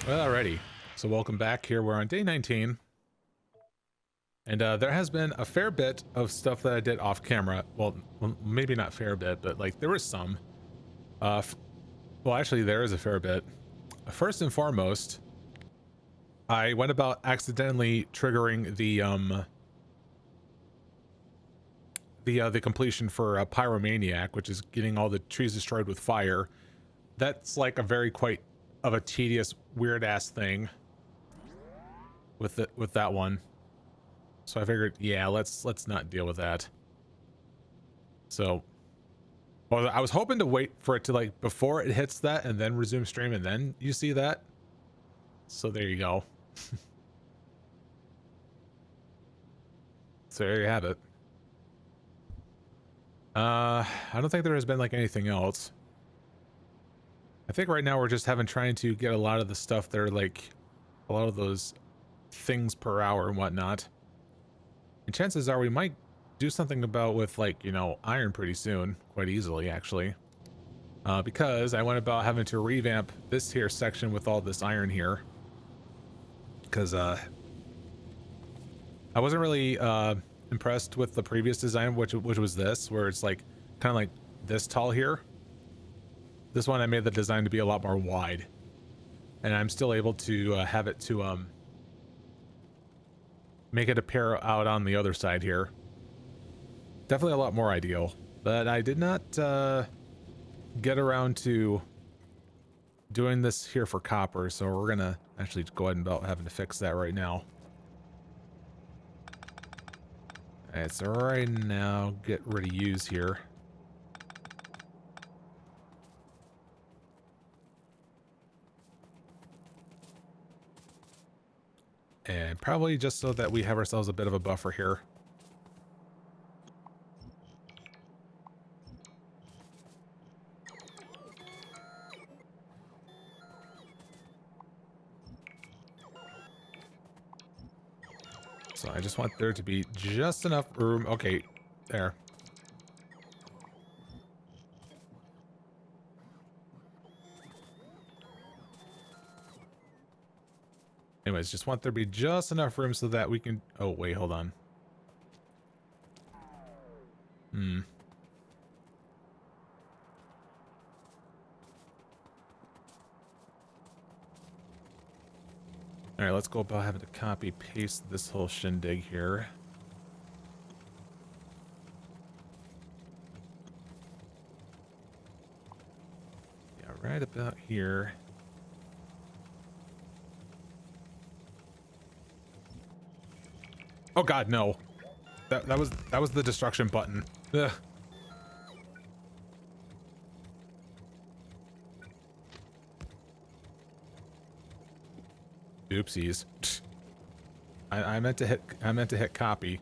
Well, alrighty. So welcome back. Here we're on day 19. And there has been a fair bit of stuff that I did off camera. Well, maybe not fair bit, but like there was some. Well, actually there is a fair bit. First and foremost, I went about accidentally triggering the completion for Pyromaniac, which is getting all the trees destroyed with fire. That's like a very quite of a tedious, weird ass thing with that one. So I figured, yeah, let's not deal with that. So, well, I was hoping to wait for it to like before it hits that and then resume stream and then you see that. So there you go. So there you have it. I don't think there has been like anything else. I think right now we're just trying to get a lot of the stuff that are like a lot of those things per hour and whatnot. And chances are we might do something about with like, you know, iron pretty soon, quite easily actually. Because I went about having to revamp this here section with all this iron here. Because I wasn't really impressed with the previous design, which was this, where it's like kind of like this tall here. This one I made the design to be a lot more wide. And I'm still able to have it to make it appear out on the other side here. Definitely a lot more ideal. But I did not get around to doing this here for copper, so we're gonna actually go ahead and about having to fix that right now. Alright, so right now, get rid of use here. And probably just so that we have ourselves a bit of a buffer here. So I just want there to be just enough room. Okay, there. Anyways, just want there to be just enough room so that we can... Oh, wait, hold on. Alright, let's go about having to copy paste this whole shindig here. Yeah, right about here. Oh god, no. That was the destruction button. Ugh. Oopsies. I meant to hit copy.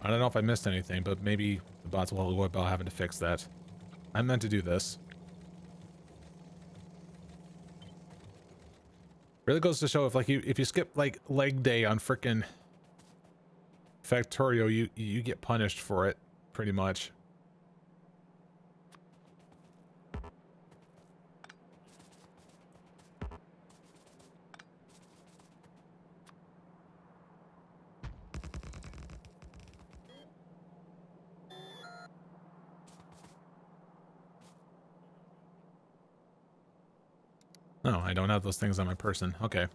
I don't know if I missed anything, but maybe the bots will go about having to fix that. I meant to do this. Really goes to show if you skip like leg day on frickin' Factorio, you get punished for it, pretty much. No, I don't have those things on my person. Okay.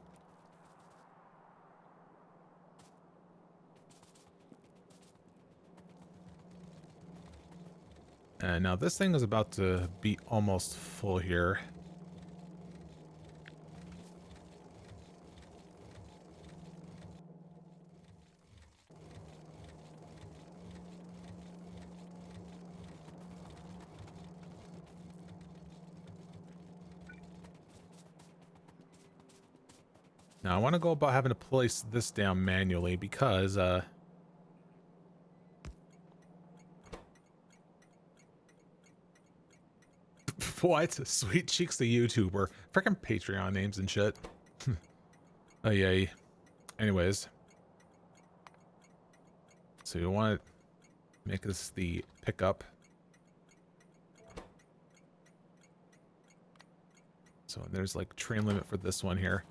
And now this thing is about to be almost full here. Now I want to go about having to place this down manually because what? Sweet Cheeks the YouTuber. Freaking Patreon names and shit. Oh yay. Anyways. So you want to make this the pickup. So there's like train limit for this one here.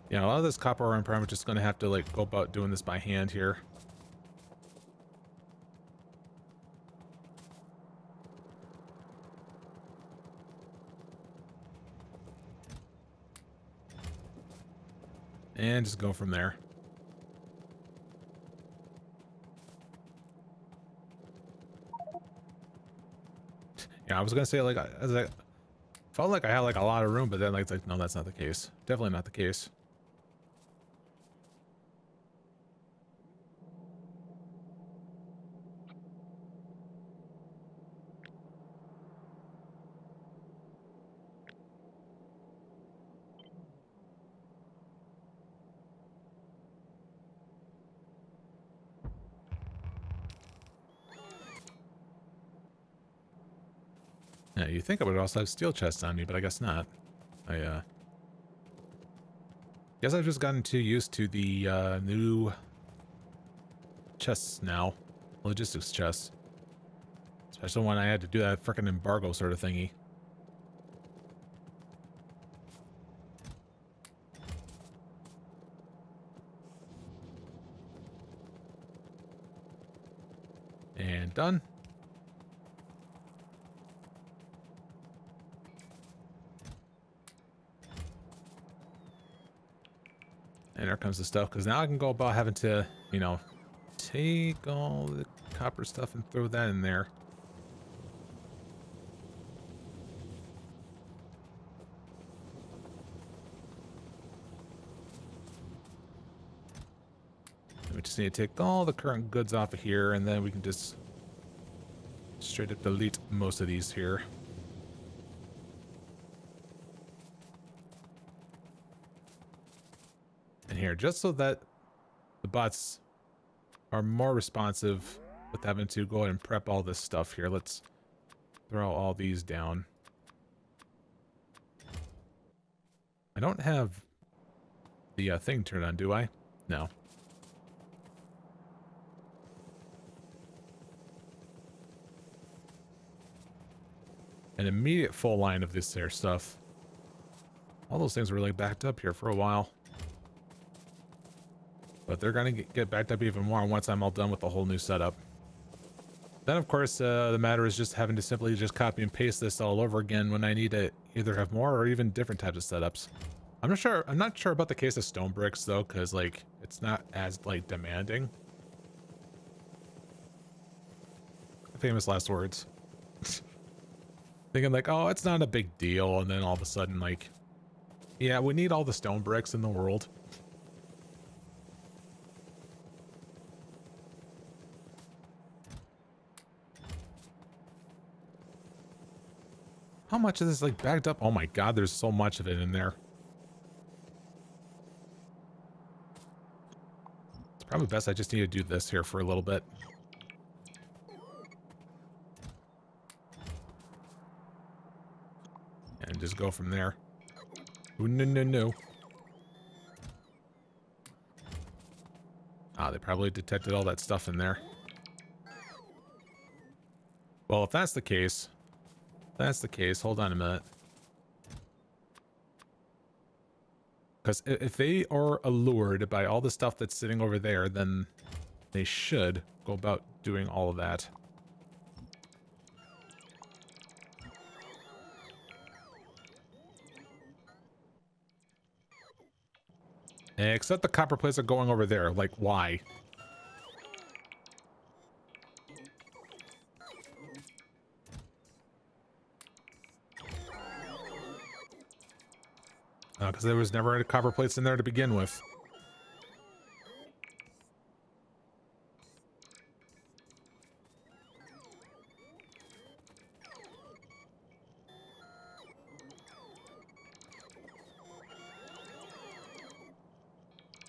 Yeah, a lot of this copper ore I'm probably just going to have to like go about doing this by hand here. And just go from there. Yeah, I was going to say like, as I felt like I had like a lot of room, but then like, it's like, no, that's not the case. Definitely not the case. Yeah, you think I would also have steel chests on me, but I guess not. I guess I've just gotten too used to the new chests now. Logistics chests. Especially when I had to do that frickin' embargo sort of thingy. And done. And there comes the stuff, because now I can go about having to, you know, take all the copper stuff and throw that in there. We just need to take all the current goods off of here, and then we can just straight up delete most of these here. And here, just so that the bots are more responsive with having to go ahead and prep all this stuff here, let's throw all these down. I don't have the thing turned on, do I? No. An immediate full line of this there stuff. All those things were like backed up here for a while. But they're going to get backed up even more once I'm all done with the whole new setup. Then, of course, the matter is just having to simply just copy and paste this all over again when I need to either have more or even different types of setups. I'm not sure about the case of stone bricks, though, because, like, it's not as, like, demanding. Famous last words. Thinking, like, oh, it's not a big deal, and then all of a sudden, like, yeah, we need all the stone bricks in the world. How much of this like backed up? Oh my god, there's so much of it in there. It's probably best I just need to do this here for a little bit. And just go from there. Ooh, no. Ah, they probably detected all that stuff in there. Well, if that's the case, hold on a minute. Because if they are allured by all the stuff that's sitting over there, then they should go about doing all of that. Except the copper plates are going over there. Like, why? Because there was never any copper plates in there to begin with.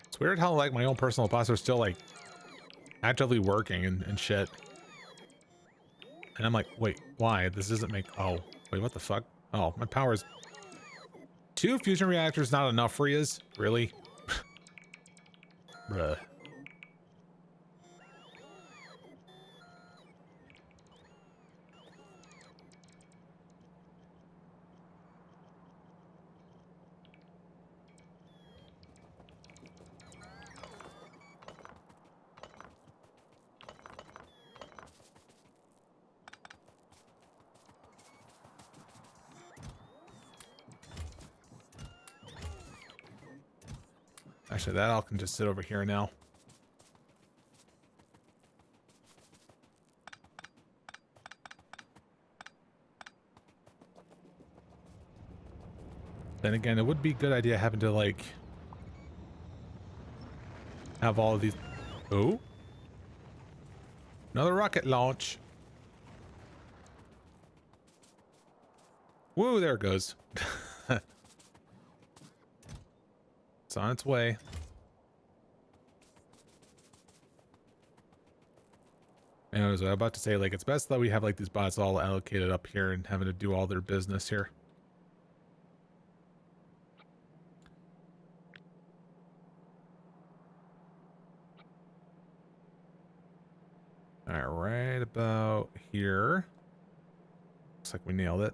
It's weird how, like, my own personal bots are still, like, actively working and shit. And I'm like, wait, why? This doesn't make... Oh, wait, what the fuck? Oh, my power's... 2 fusion reactors not enough for yous? Really? Bruh. Actually, that all can just sit over here now. Then again, it would be a good idea having to, like, have all of these... Oh? Another rocket launch. Woo, there it goes. It's on its way. Anyways, I was about to say, like, it's best that we have, like, these bots all allocated up here and having to do all their business here. All right, right about here. Looks like we nailed it.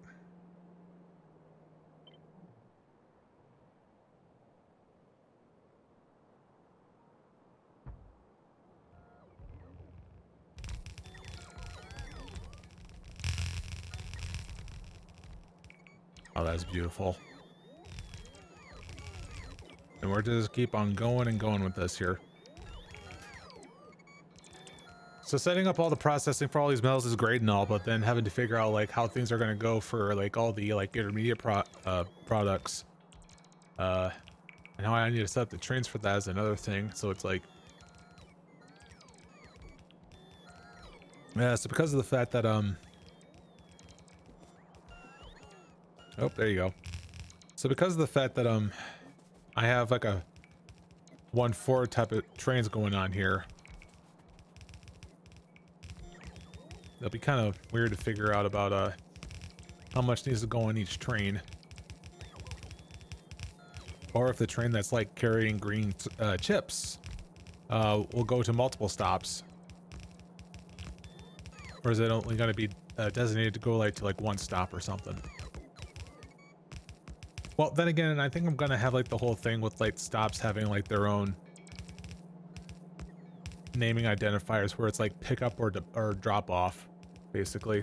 Oh, that's beautiful. And we're just keep on going and going with this here. So setting up all the processing for all these metals is great and all, but then having to figure out like how things are going to go for like all the like intermediate products. And how I need to set up the trains for that is another thing. So it's like, yeah, so because of the fact that, oh, there you go. So because of the fact that, I have like a 1-4 type of trains going on here, it'll be kind of weird to figure out about, how much needs to go on each train. Or if the train that's like carrying green, chips, will go to multiple stops. Or is it only going to be designated to go like to like one stop or something? Well, then again, I think I'm going to have like the whole thing with like stops having like their own naming identifiers where it's like pick up or drop off, basically.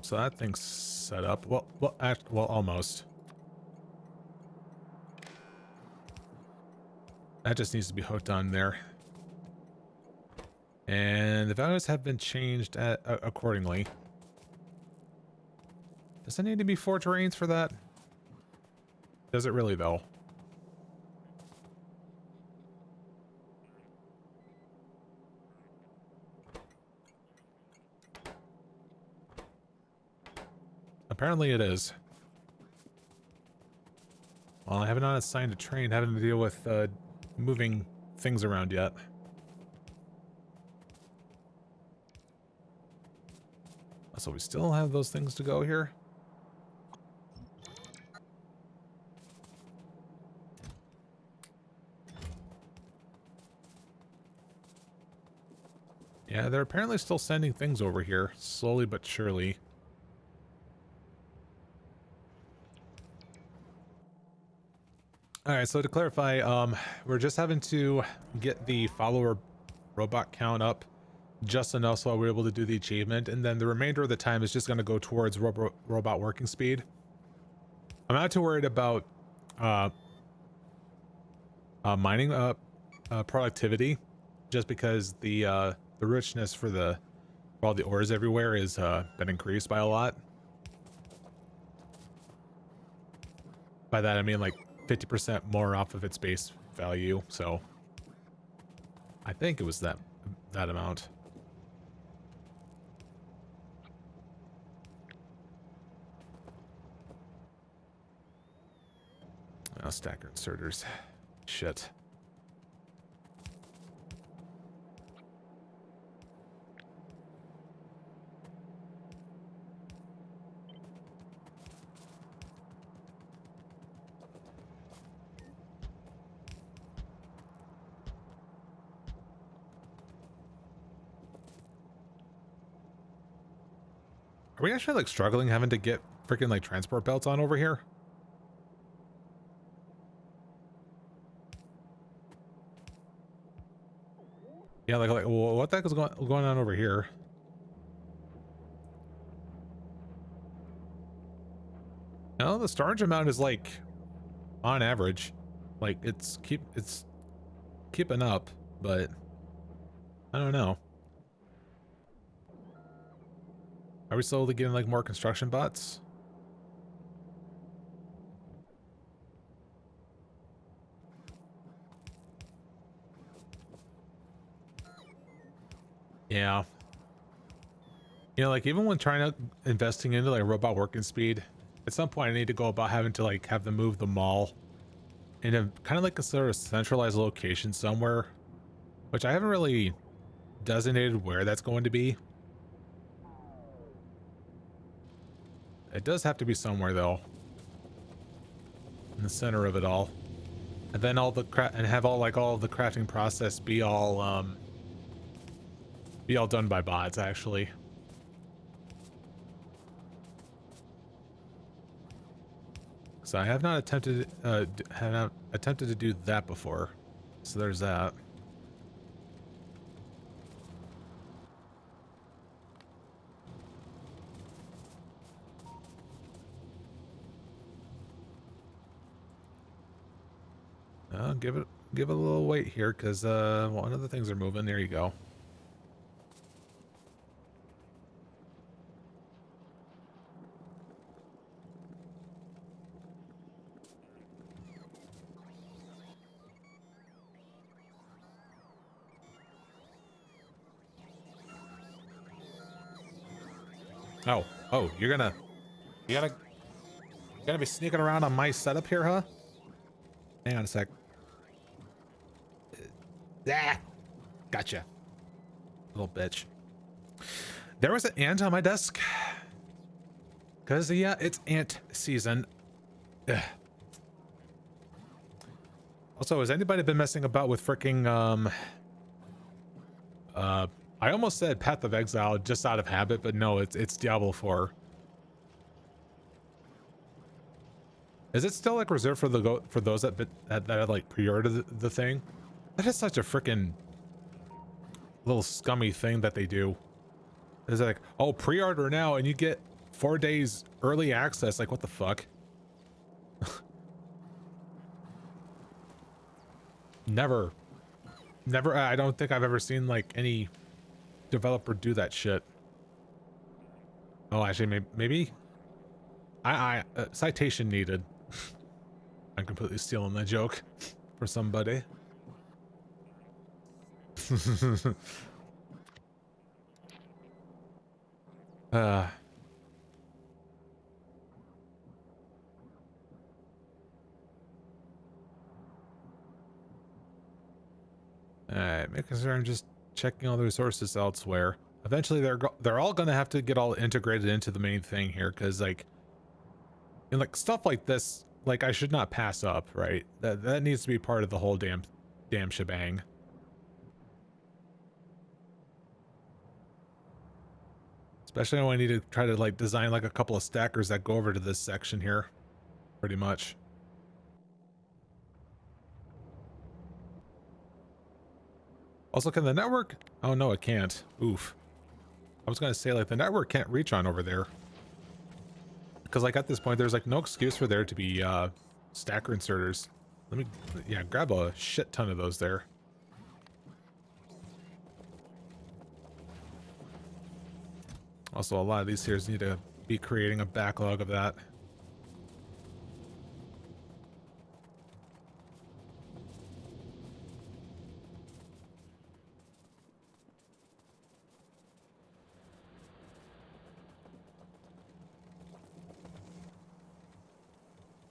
So that thing's set up. Well, almost. That just needs to be hooked on there. And the values have been changed accordingly. Does it need to be 4 terrains for that? Does it really, though? Apparently it is. Well, I have not assigned a train having to deal with moving things around yet. So we still have those things to go here. Yeah, they're apparently still sending things over here, slowly but surely. Alright, so to clarify, we're just having to get the follower robot count up just enough so we're able to do the achievement, and then the remainder of the time is just going to go towards robot working speed. I'm not too worried about mining productivity, just because the richness for all the ores everywhere is been increased by a lot. By that I mean like 50% more off of its base value, so I think it was that amount. No stacker inserters. Shit. Are we actually like struggling having to get freaking like transport belts on over here? Yeah, like well, what the heck is going on over here? No, the storage amount is like on average, like it's keeping up, but I don't know. Are we slowly getting like more construction bots? Yeah. You know, like even when trying to investing into like robot working speed, at some point I need to go about having to like have them move the mall into kind of like a sort of centralized location somewhere, which I haven't really designated where that's going to be. It does have to be somewhere though, in the center of it all, and then all the have all the crafting process be all done by bots actually. So I have not attempted to do that before, so there's that. Give it a little wait here, because one of the things are moving. There you go. Oh, you gotta be sneaking around on my setup here, huh? Hang on a sec. Ah, gotcha. Little bitch. There was an ant on my desk. Cause yeah, it's ant season. Ugh. Also, has anybody been messing about with freaking I almost said Path of Exile just out of habit, but no, it's Diablo 4. Is it still like reserved for those that like pre-order the thing? That is such a freaking little scummy thing that they do. It's like, oh, pre-order now and you get 4 days early access. Like, what the fuck? Never. I don't think I've ever seen like any developer do that shit. Oh, actually, maybe. Citation needed. I'm completely stealing that joke for somebody. Alright, making sure I'm just checking all the resources elsewhere. Eventually, they're all gonna have to get all integrated into the main thing here, because like, and like stuff like this, like I should not pass up, right? That needs to be part of the whole damn shebang. Especially when I need to try to like design like a couple of stackers that go over to this section here, pretty much. Also, can the network? Oh no, it can't. Oof. I was gonna say like the network can't reach on over there, because like at this point there's like no excuse for there to be stacker inserters. Let me, yeah, grab a shit ton of those there. Also, a lot of these here need to be creating a backlog of that.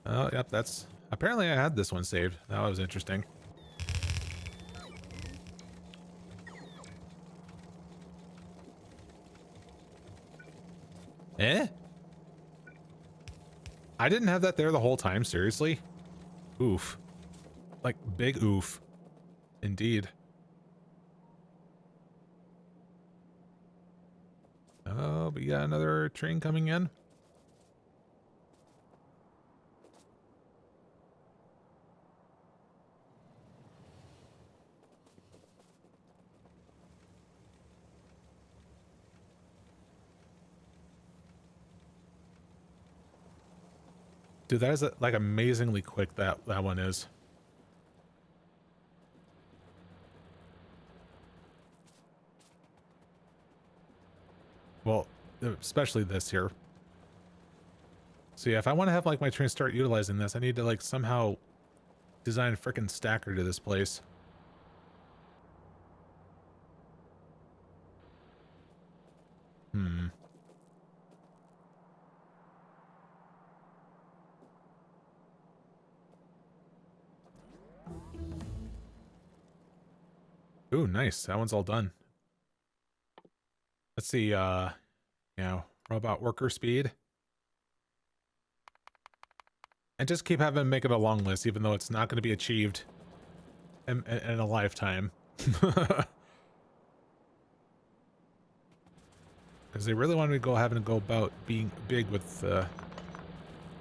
Oh, yep, that's Apparently I had this one saved. That was interesting. Eh? I didn't have that there the whole time, seriously? Oof. Like, big oof. Indeed. Oh, we got another train coming in. Dude, that is like amazingly quick that one is. Well, especially this here. So yeah, if I want to have like my train start utilizing this, I need to like somehow design a frickin' stacker to this place. Hmm. Ooh, nice. That one's all done. Let's see, robot worker speed. And just keep having make it a long list, even though it's not going to be achieved in a lifetime. Because they really wanted to go having to go about being big with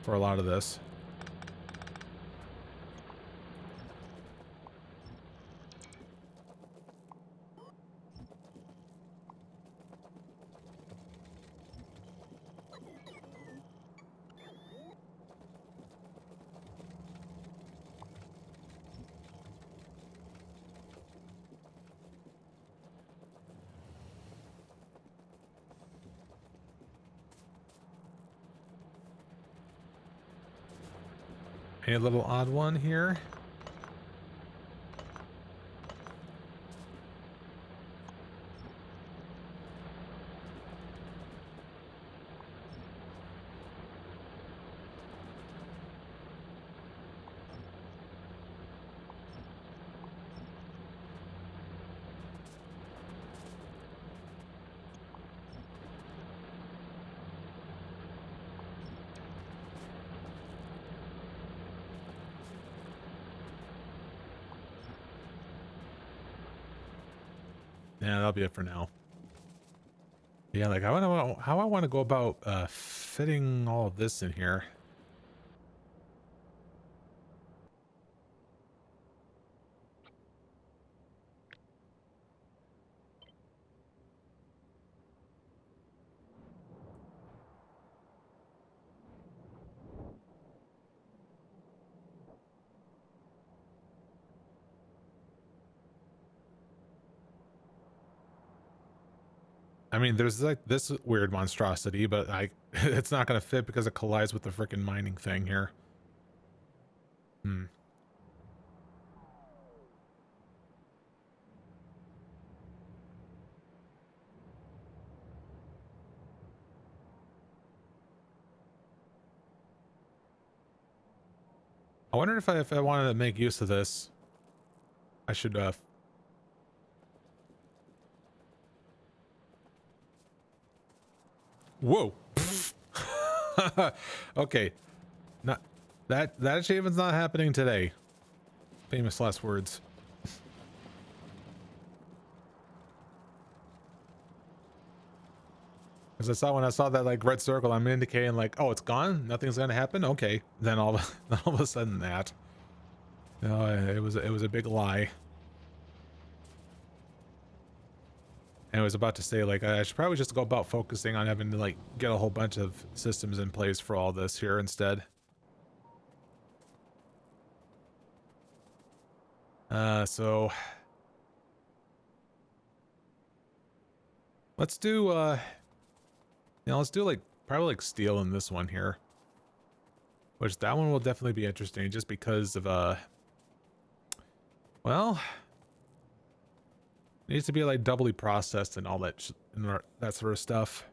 for a lot of this. A little odd one here. Yeah, that'll be it for now. Yeah, like I want to how I want to go about fitting all of this in here. I mean, there's like this weird monstrosity, but it's not going to fit because it collides with the freaking mining thing here. Hmm. I wonder if I wanted to make use of this, I should whoa. Okay. Not that achievement's not happening today. Famous last words. Because when I saw that like red circle, I'm indicating like, oh, it's gone. Nothing's gonna happen. Okay. Then all of a sudden that. No, it was a big lie. And I was about to say like I should probably just go about focusing on having to like get a whole bunch of systems in place for all this here instead. So let's do let's do like probably like steel in this one here. Which that one will definitely be interesting just because of well, needs to be like doubly processed and all that that sort of stuff.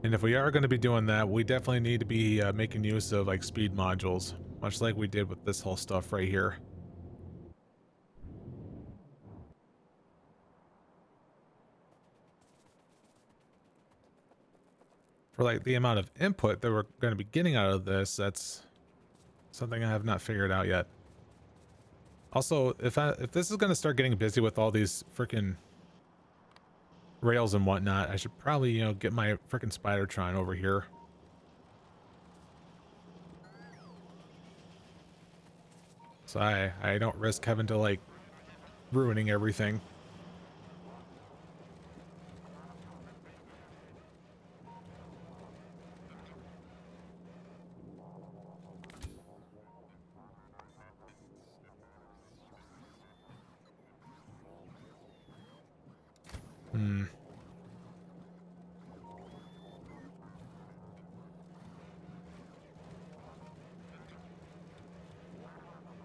And if we are going to be doing that, we definitely need to be making use of like speed modules, much like we did with this whole stuff right here. For like the amount of input that we're going to be getting out of this, that's something I have not figured out yet. Also, if this is going to start getting busy with all these freaking rails and whatnot, I should probably, you know, get my freaking Spidertron over here. So I don't risk having to like ruining everything. Hmm.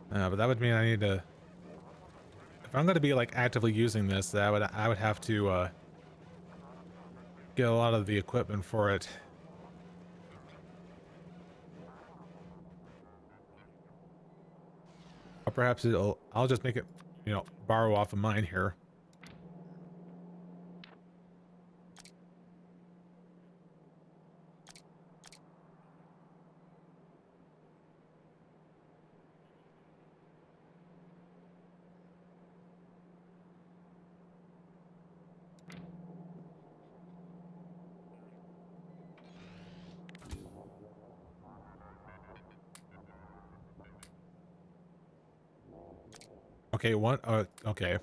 But that would mean I need to, if I'm going to be like actively using this, I would have to get a lot of the equipment for it. Or perhaps I'll just make it, you know, borrow off of mine here. Okay, okay.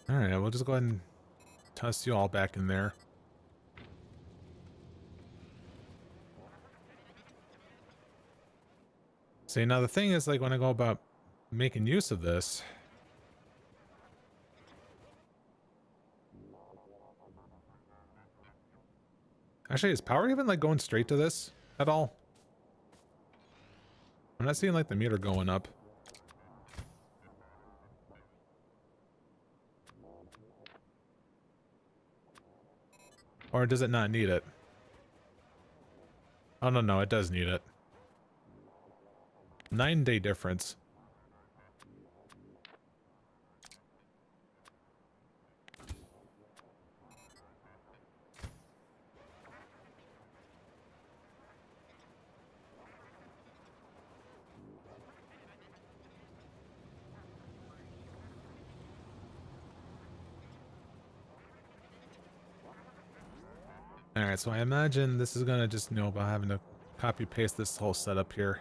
All right, we'll just go ahead and toss you all back in there. See, now the thing is, like, when I go about making use of this, actually, is power even like going straight to this at all? I'm not seeing like the meter going up. Or does it not need it? Oh, no, it does need it. 9-day difference. Alright, so I imagine this is gonna just, you know, about having to copy paste this whole setup here.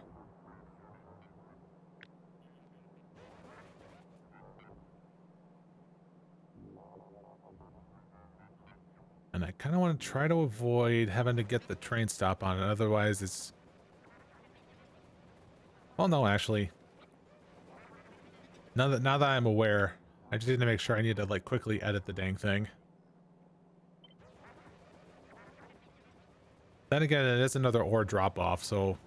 And I kind of want to try to avoid having to get the train stop on it, otherwise it's... Well, no, actually. Now that I'm aware, I just need to make sure I need to, like, quickly edit the dang thing. Then again, it is another ore drop-off, so...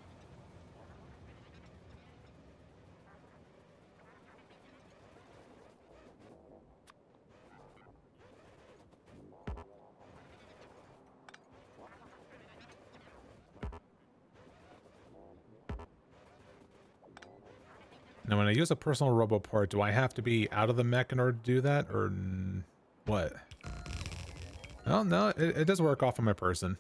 Now, when I use a personal roboport, do I have to be out of the mech in order to do that, or what? Oh, no, it does work off of my person.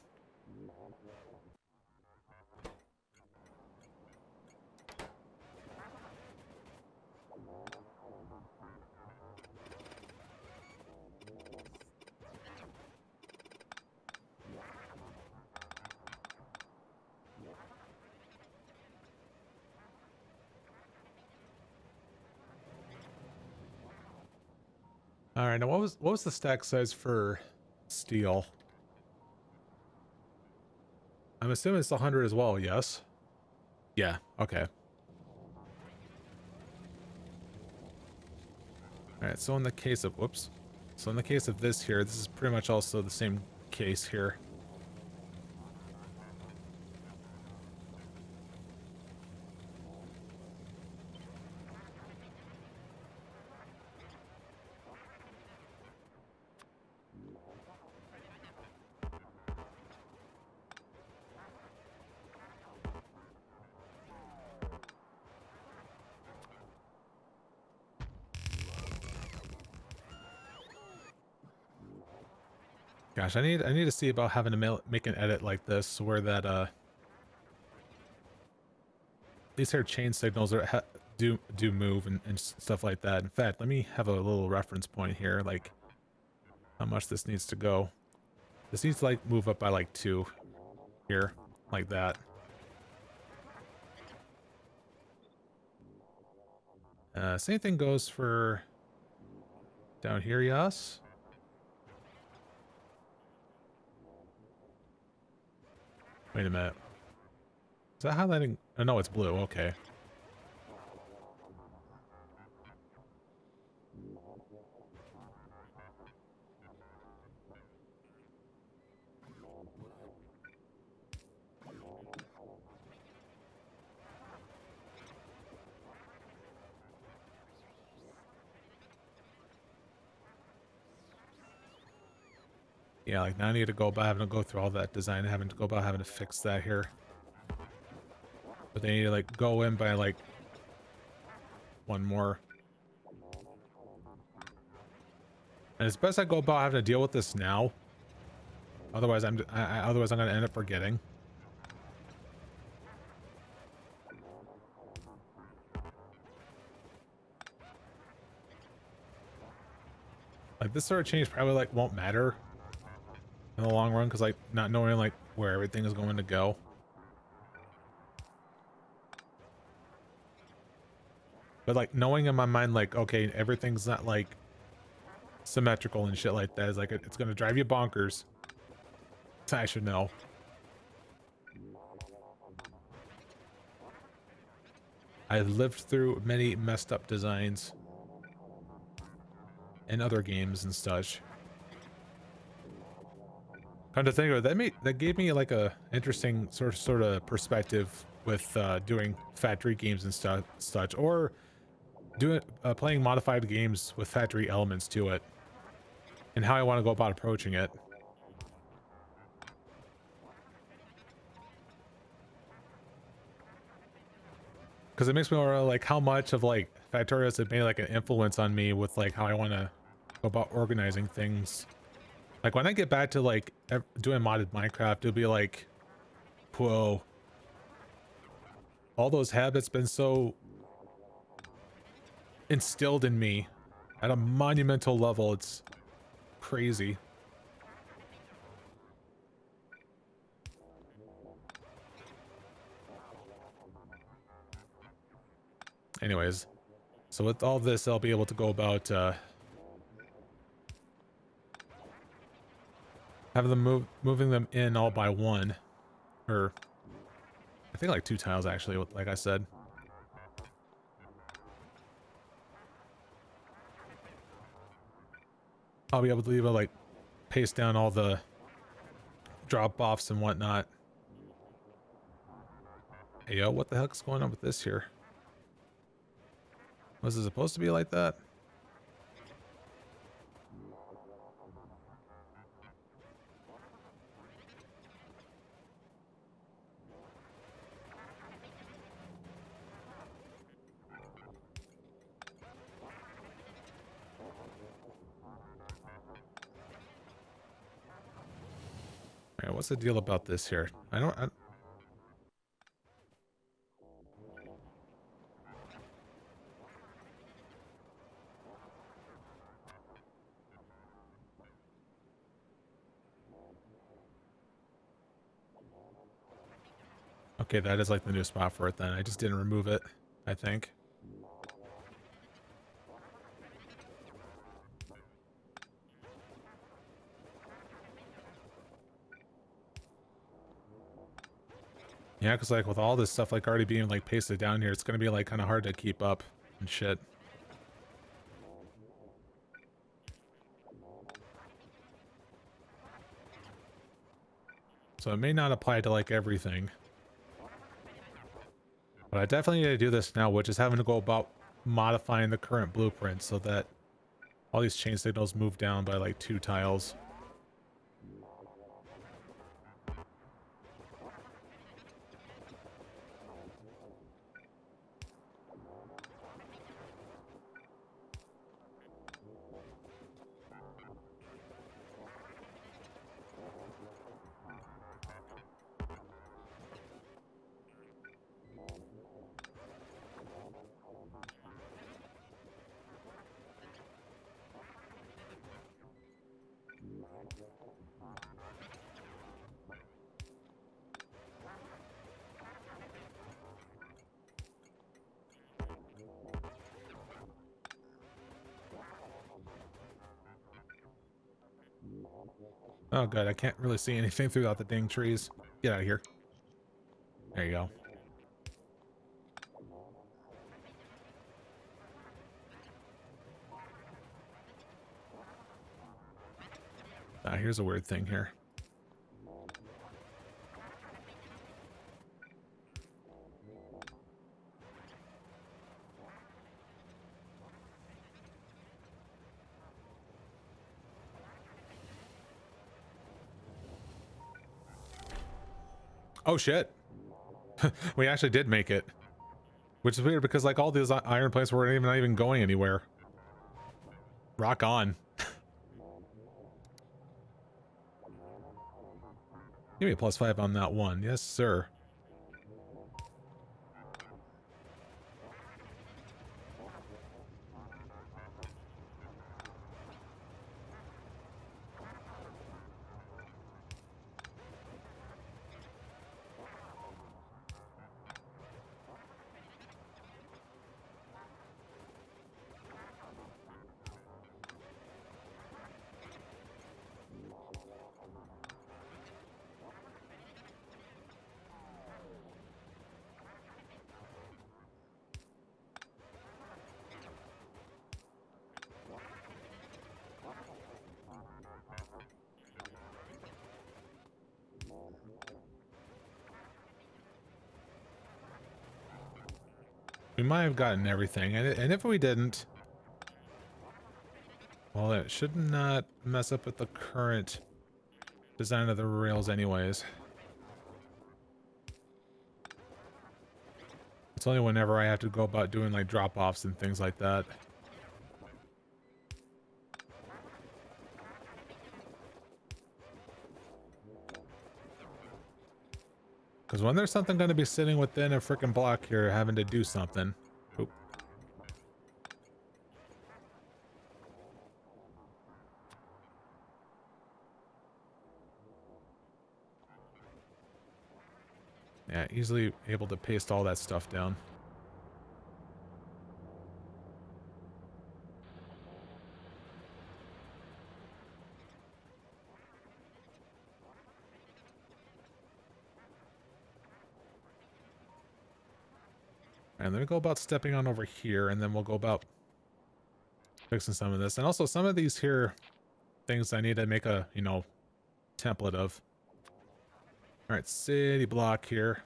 All right, now what was the stack size for steel? I'm assuming it's 100 as well, yes? Yeah, okay. Alright, so in the case of, whoops. So in the case of this here, this is pretty much also the same case here. Gosh, I need to see about having to make an edit like this where that these here chain signals are do move and stuff like that. In fact, let me have a little reference point here, like how much this needs to go. This needs to like move up by like 2 here, like that. Same thing goes for down here, yes. Wait a minute. Is that highlighting? Oh, no, it's blue. Okay. Yeah, like now I need to go about having to go through all that design, having to go about having to fix that here. But they need to like go in by like 1 more. And it's best I go about having to deal with this now. Otherwise, otherwise I'm gonna end up forgetting. Like this sort of change probably like won't matter in the long run, because like not knowing like where everything is going to go. But like knowing in my mind like, okay, everything's not like symmetrical and shit like that is like it's gonna drive you bonkers. I should know. I've lived through many messed up designs in other games and such. Come to think of it, that gave me like a interesting sort of perspective with doing factory games and such, or doing playing modified games with factory elements to it, and how I want to go about approaching it. Because it makes me wonder like how much of like Factorio has made like an influence on me with like how I want to go about organizing things. Like when I get back to like doing modded Minecraft, it'll be like, whoa, all those habits been so instilled in me at a monumental level. It's crazy. Anyways, so with all this, I'll be able to go about having them moving them in all by 1, or I think like 2 tiles actually, like I said. I'll be able to like paste down all the drop offs and whatnot. Hey yo, what the heck's going on with this here? Was it supposed to be like that? Alright, what's the deal about this here? Okay, that is like the new spot for it then. I just didn't remove it, I think. Yeah, because like with all this stuff like already being like pasted down here, it's gonna be like kind of hard to keep up and shit. So it may not apply to like everything. But I definitely need to do this now, which is having to go about modifying the current blueprint so that all these chain signals move down by like 2 tiles. Oh, good. I can't really see anything throughout the dang trees. Get out of here. There you go. Here's a weird thing here. Oh, shit. We actually did make it. Which is weird because like all these iron plates were not even going anywhere. Rock on. Give me a +5 on that one. Yes, sir. We might have gotten everything, and if we didn't, well, it should not mess up with the current design of the rails anyways. It's only whenever I have to go about doing like drop-offs and things like that. Because when there's something going to be sitting within a freaking block here having to do something. Oop. Yeah, easily able to paste all that stuff down. And then we go about stepping on over here, and then we'll go about fixing some of this. And also some of these here things I need to make a, you know, template of. All right, city block here.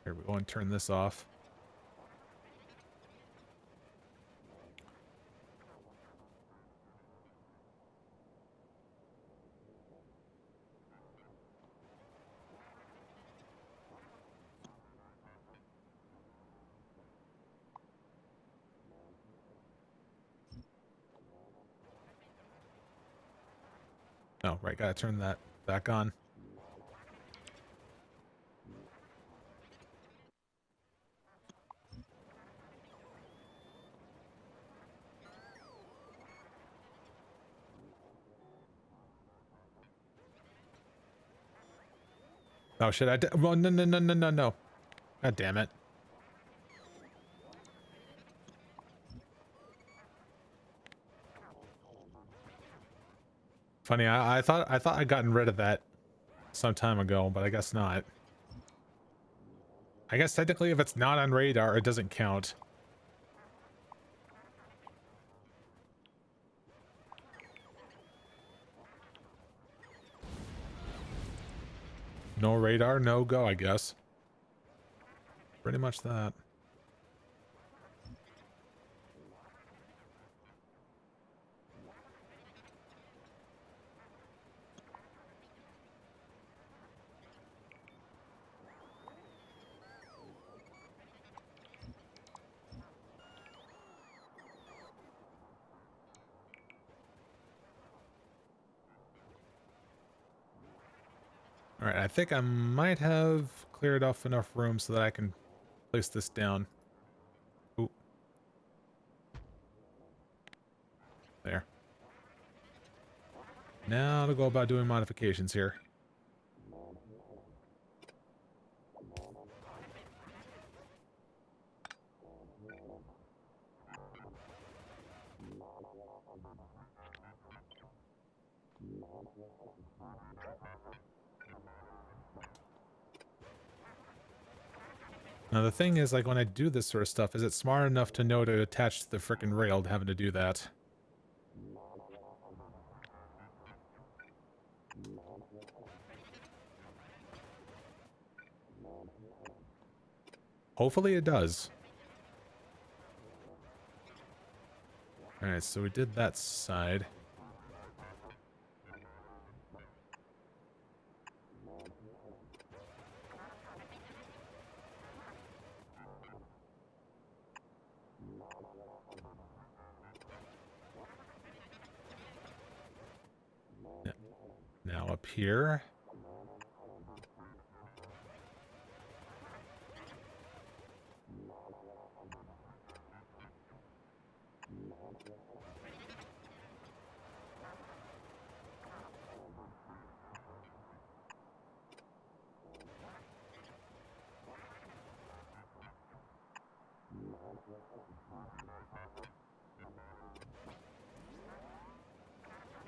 Here we go and turn this off. Oh, right, gotta turn that back on. Oh shit, I did. Well, no. God damn it. Funny, I thought I'd gotten rid of that some time ago, but I guess not. I guess technically if it's not on radar, it doesn't count. No radar, no go, I guess. Pretty much that. All right, I think I might have cleared off enough room so that I can place this down. Ooh. There. Now to go about doing modifications here. Now the thing is, like, when I do this sort of stuff, is it smart enough to know to attach to the frickin' rail to having to do that? Hopefully it does. Alright, so we did that side. Now up here.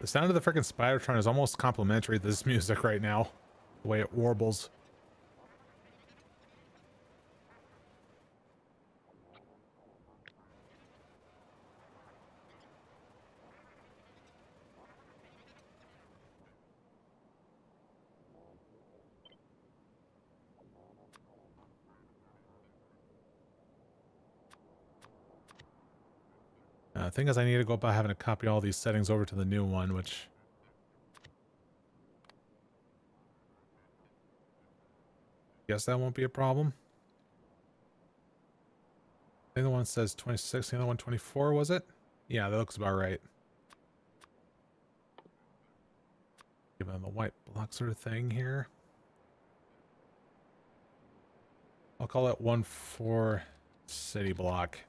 The sound of the frickin' Spidertron is almost complimentary to this music right now. The way it warbles. The thing is, I need to go about having to copy all these settings over to the new one, which... guess that won't be a problem. I think the one says 26, the other one 24, was it? Yeah, that looks about right. Give them the white block sort of thing here. I'll call it 1-4 city block.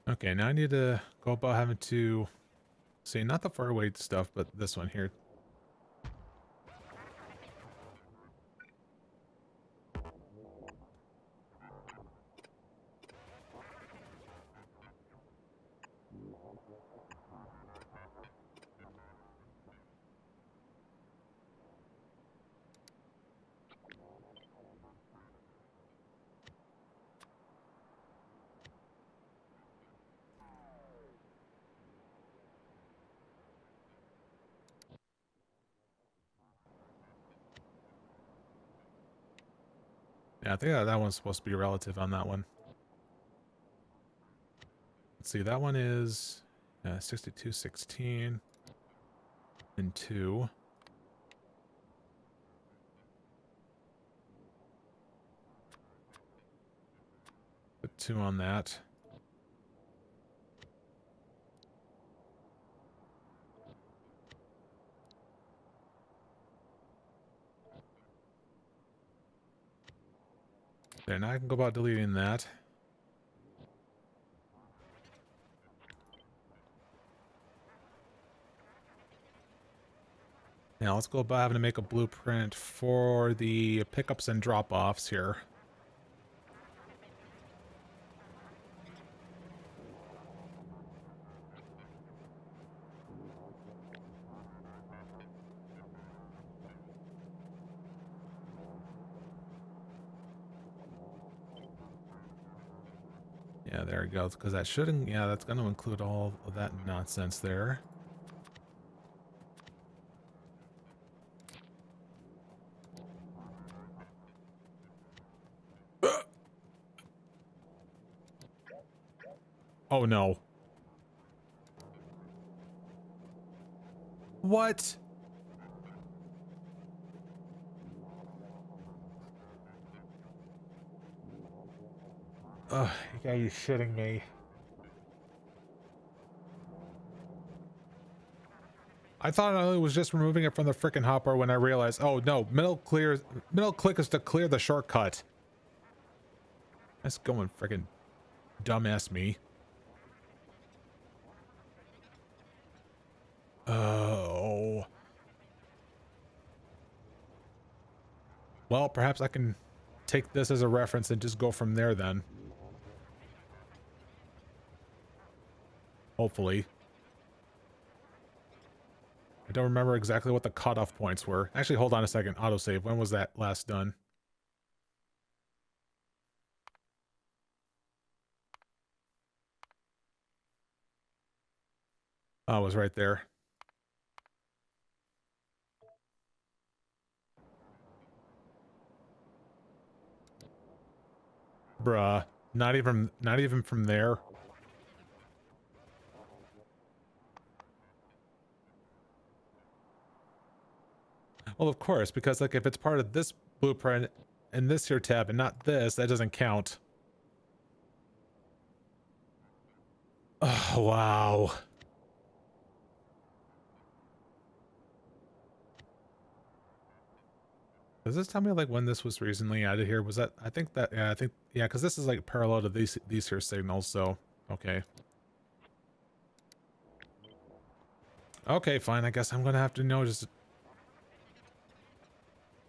Okay, now I need to go about having to see, not the far away stuff, but this one here. Yeah, I think that one's supposed to be relative on that one. Let's see, that one is 62, 16, and 2. Put 2 on that. There, now I can go about deleting that. Now let's go about having to make a blueprint for the pickups and drop-offs here. Yeah, there it goes. Because that shouldn't... Yeah, that's going to include all of that nonsense there. Oh, no. What? Ugh, you gotta be shitting me. I thought I was just removing it from the frickin' hopper when I realized, oh no, middle click is to clear the shortcut. That's going frickin' dumbass me. Oh. Well, perhaps I can take this as a reference and just go from there then. Hopefully. I don't remember exactly what the cutoff points were. Actually, hold on a second. Autosave. When was that last done? Oh, it was right there. Bruh. Not even from there. Well, of course, because like if it's part of this blueprint and this here tab and not this, that doesn't count. Oh, wow. Does this tell me like when this was recently added here? Was that, I think that, yeah, yeah, because this is like parallel to these here signals, so, okay. Okay, fine, I guess I'm gonna have to just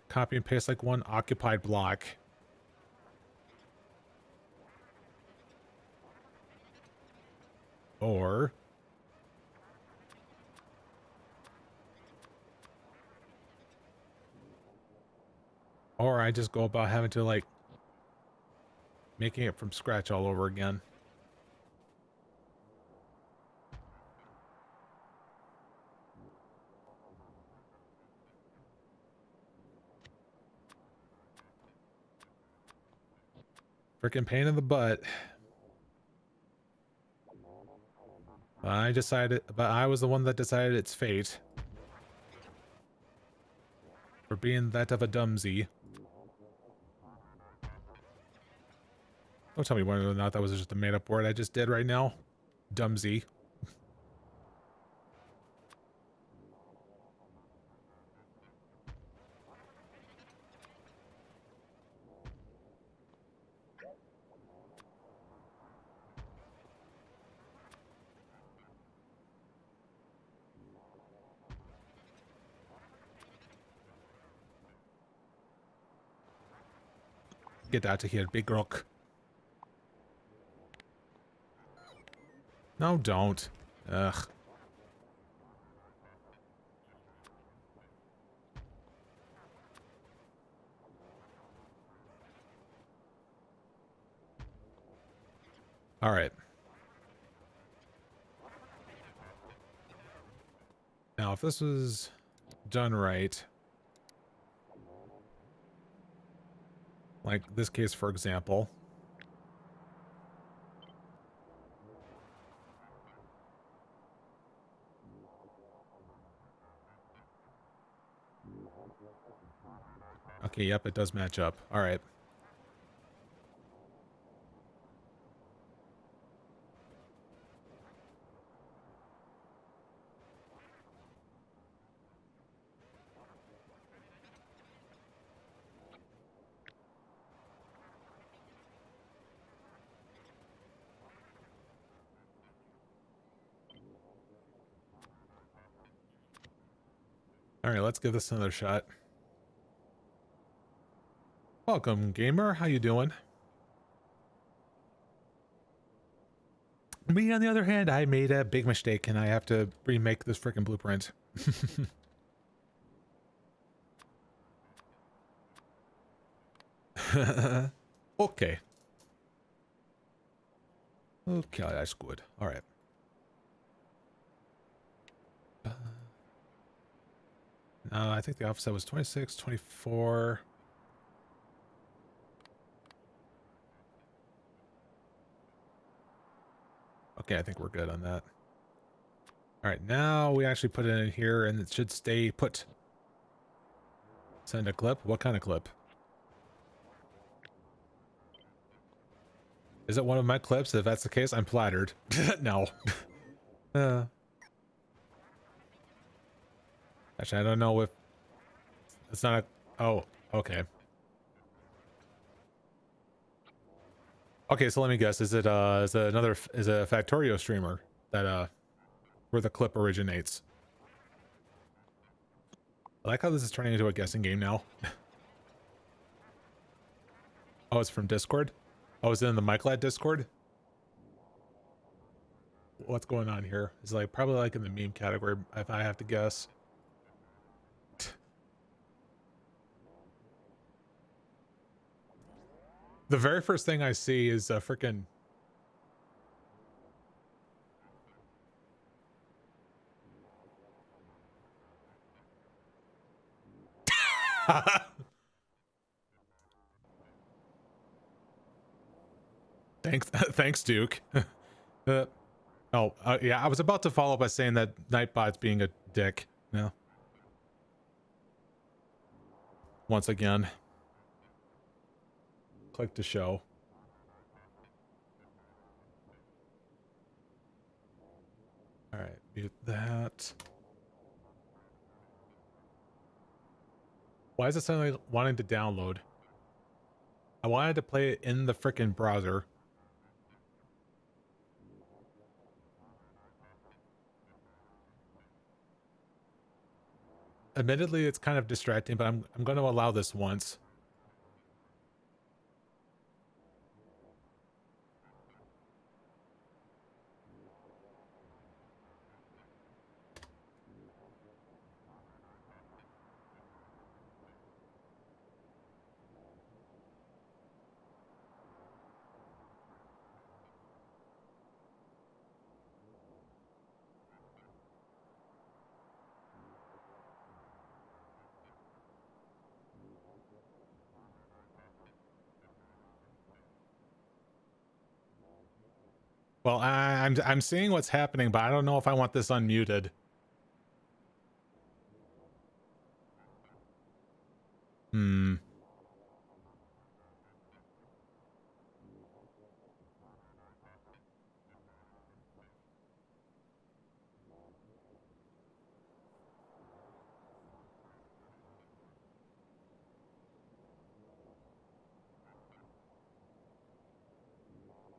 copy and paste like one occupied block. Or I just go about having to like making it from scratch all over again. Freaking pain in the butt. But I was the one that decided its fate. For being that of a dumsy. Don't tell me whether or not that was just a made-up word I just did right now. Dumsy. Get out of here, big rock. No, don't. Ugh. All right. Now, if this was done right, like this case, for example, okay, yep, it does match up. All right. All right, let's give this another shot. Welcome, gamer. How you doing? Me, on the other hand, I made a big mistake and I have to remake this freaking blueprint. Okay. Okay, that's good. All right. I think the offset was 26, 24. Okay, I think we're good on that. All right, now we actually put it in here and it should stay put. Send a clip? What kind of clip? Is it one of my clips? If that's the case, I'm flattered. No. Actually, I don't know if it's not a... Oh, okay. Okay, so let me guess. Is it a Factorio streamer that where the clip originates? I like how this is turning into a guessing game now. Oh, it's from Discord? Oh, is it in the MikeLad Discord? What's going on here? It's like probably like in the meme category, if I have to guess. The very first thing I see is a freaking... Thanks, Duke. Yeah, I was about to follow up by saying that Nightbot's being a dick. No. Once again. Click to show. All right, mute that. Why is it suddenly wanting to download? I wanted to play it in the frickin' browser. Admittedly, it's kind of distracting, but I'm going to allow this once. Well, I'm seeing what's happening, but I don't know if I want this unmuted. Hmm.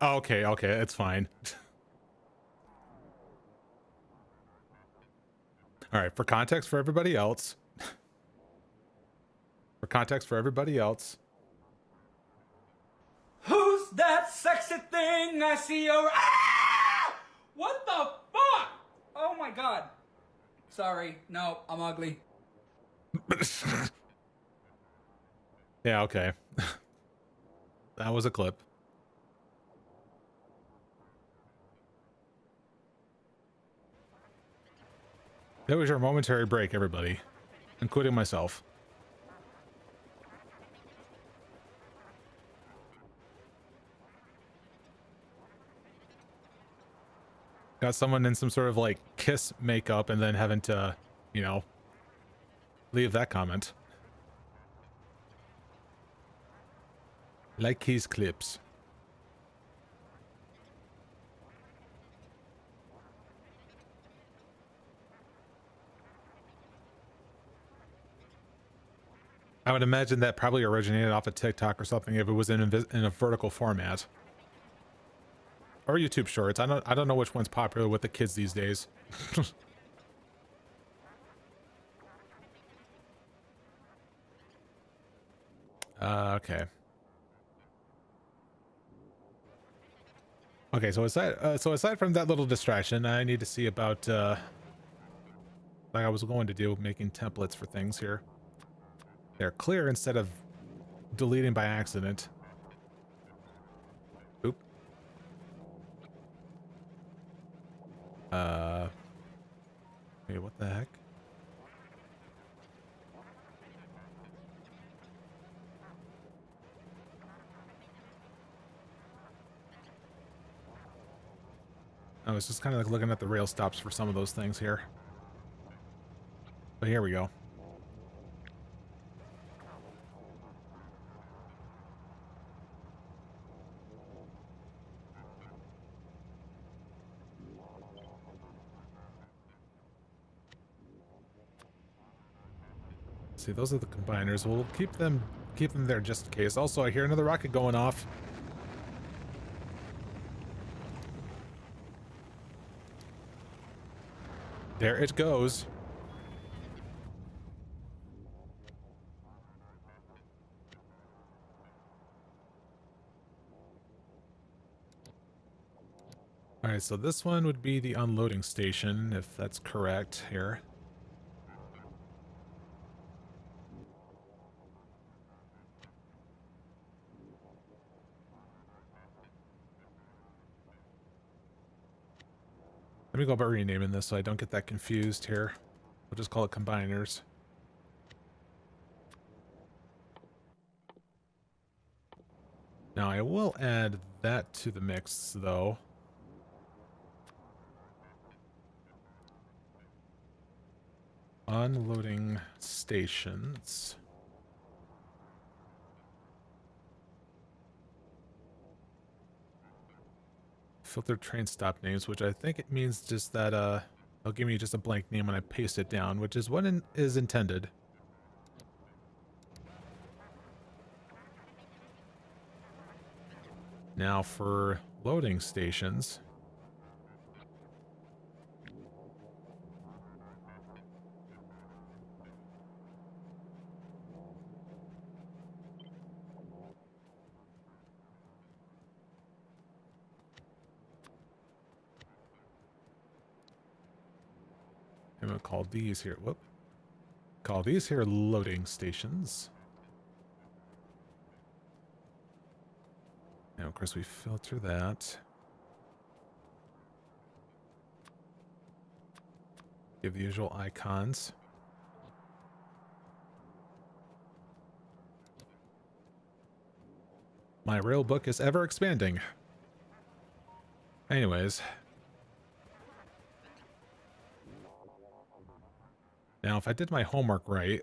Okay, okay, it's fine. All right, for context for everybody else. For context for everybody else. Who's that sexy thing I see over? Ah! What the fuck? Oh my god. Sorry, no, I'm ugly. Yeah, okay. That was a clip. That was your momentary break, everybody, including myself. Got someone in some sort of like kiss makeup and then having to, you know, leave that comment. Like his clips. I would imagine that probably originated off of TikTok or something if it was in a vertical format. Or YouTube Shorts. I don't know which one's popular with the kids these days. Okay. Okay, so aside from that little distraction, I need to see about like I was going to do, making templates for things here. They're clear instead of deleting by accident. Oop. Hey, what the heck? I was just kind of like looking at the rail stops for some of those things here. But here we go. See, those are the combiners. We'll keep them there just in case. Also, I hear another rocket going off. There it goes. Alright, so this one would be the unloading station, if that's correct here. Let me go about renaming this so I don't get that confused here. We'll just call it combiners. Now I will add that to the mix though. Unloading stations. Filtered train stop names, which I think it means just that it'll give me just a blank name when I paste it down, which is what is intended. Now for loading stations. I'm gonna call these here, call these here loading stations. Now, of course, we filter that. Give the usual icons. My rail book is ever expanding. Anyways. Now, if I did my homework right...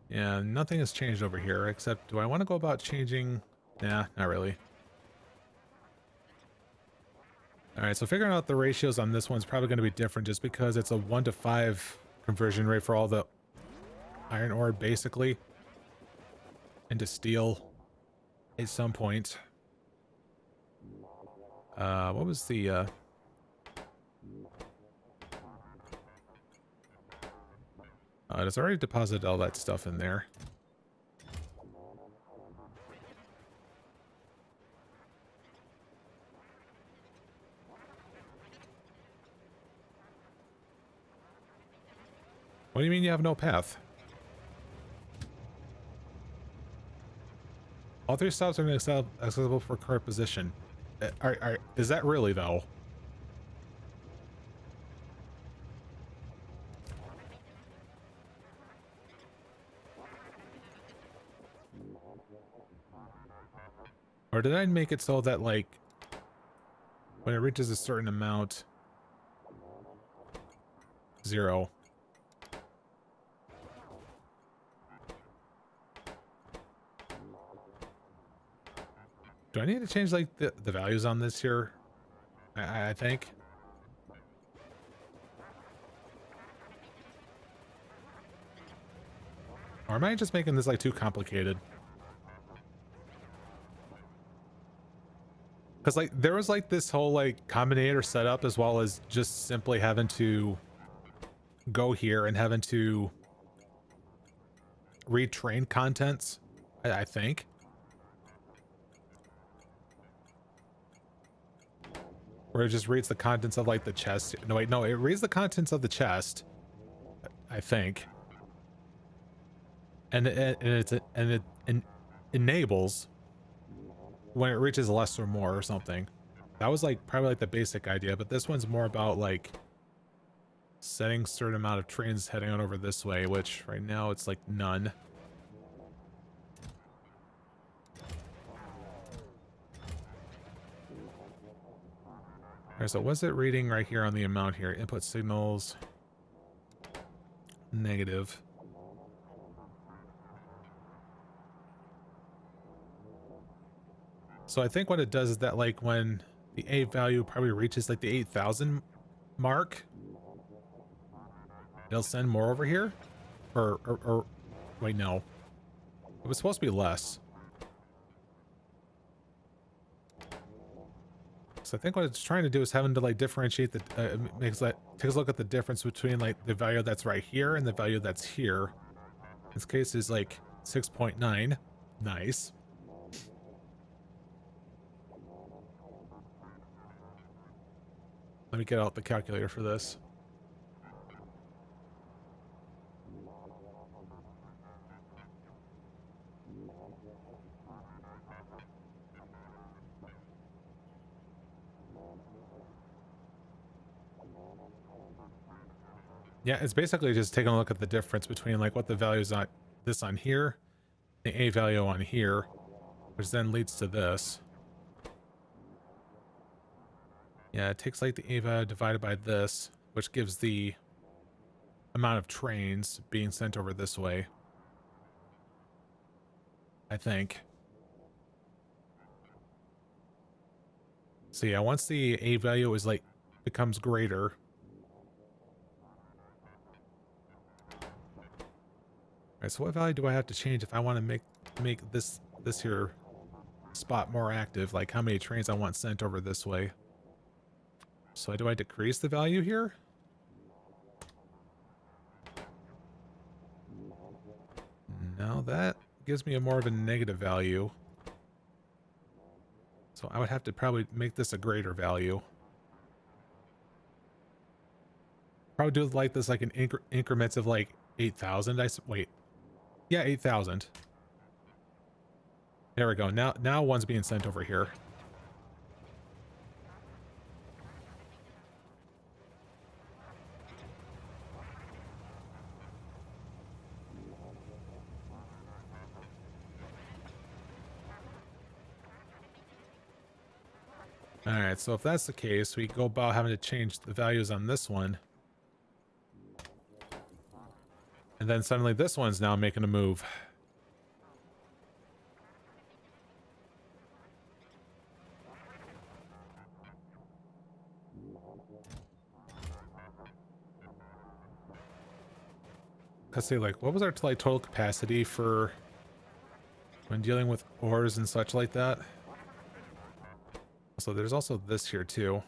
Yeah, nothing has changed over here, except do I want to go about changing... Nah, not really. Alright, so figuring out the ratios on this one's probably going to be different just because it's a 1:5 conversion rate for all the iron ore, basically, into steel at some point. What was the... it's already deposited all that stuff in there. What do you mean you have no path? All three stops are accessible for current position. Is that really, though? Or did I make it so that, like, when it reaches a certain amount... 0. Do I need to change, like, the values on this here? I think. Or am I just making this, like, too complicated? Because, like, there was, like, this whole, like, combinator setup as well as just simply having to go here and having to read train contents, I think. Or it just reads the contents of like the chest. No, wait, no, it reads the contents of the chest, I think. And it enables when it reaches less or more or something. That was like probably like the basic idea, but this one's more about like setting certain amount of trains heading on over this way, which right now it's like none. Alright, so what's it reading right here on the amount here? Input signals, negative. So I think what it does is that like when the A value probably reaches like the 8,000 mark, it'll send more over here? Or wait, no. It was supposed to be less. So I think what it's trying to do is having to like differentiate the, takes a look at the difference between like the value that's right here and the value that's here. In this case is like 6.9. Nice. Let me get out the calculator for this. Yeah, it's basically just taking a look at the difference between like what the values on this on here, the A value on here, which then leads to this. Yeah, it takes like the A value divided by this, which gives the amount of trains being sent over this way. I think. So yeah, once the A value is like becomes greater, alright, so what value do I have to change if I want to make this here spot more active? Like how many trains I want sent over this way? So do I decrease the value here? No, that gives me a more of a negative value. So I would have to probably make this a greater value. Probably do like this like in increments of like 8,000. Wait. Yeah, 8,000. There we go. Now one's being sent over here. Alright, so if that's the case, we go about having to change the values on this one. And then suddenly this one's now making a move. Let's see, like, what was our like total capacity for when dealing with ores and such like that? So there's also this here too.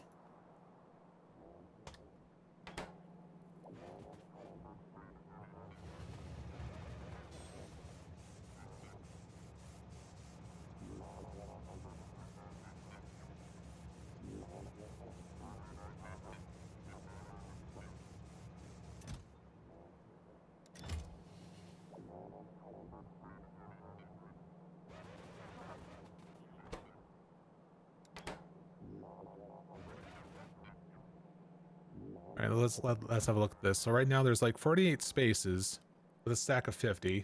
All right, let's have a look at this. So right now there's like 48 spaces with a stack of 50.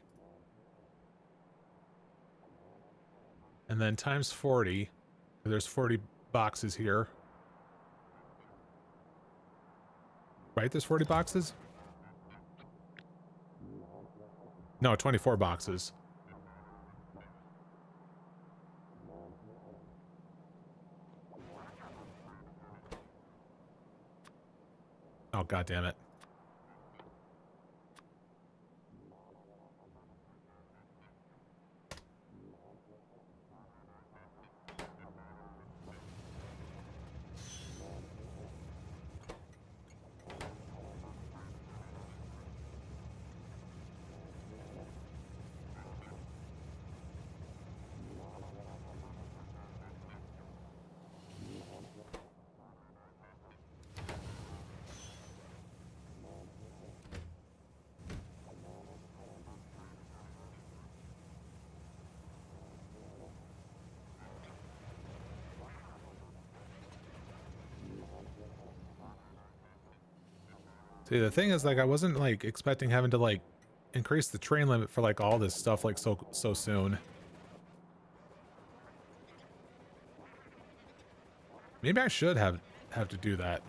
And then times 40, there's 40 boxes here. Right, there's 40 boxes? No, 24 boxes. Oh, god damn it. See, the thing is, like, I wasn't like expecting having to like increase the train limit for like all this stuff like so soon. Maybe I should have to do that.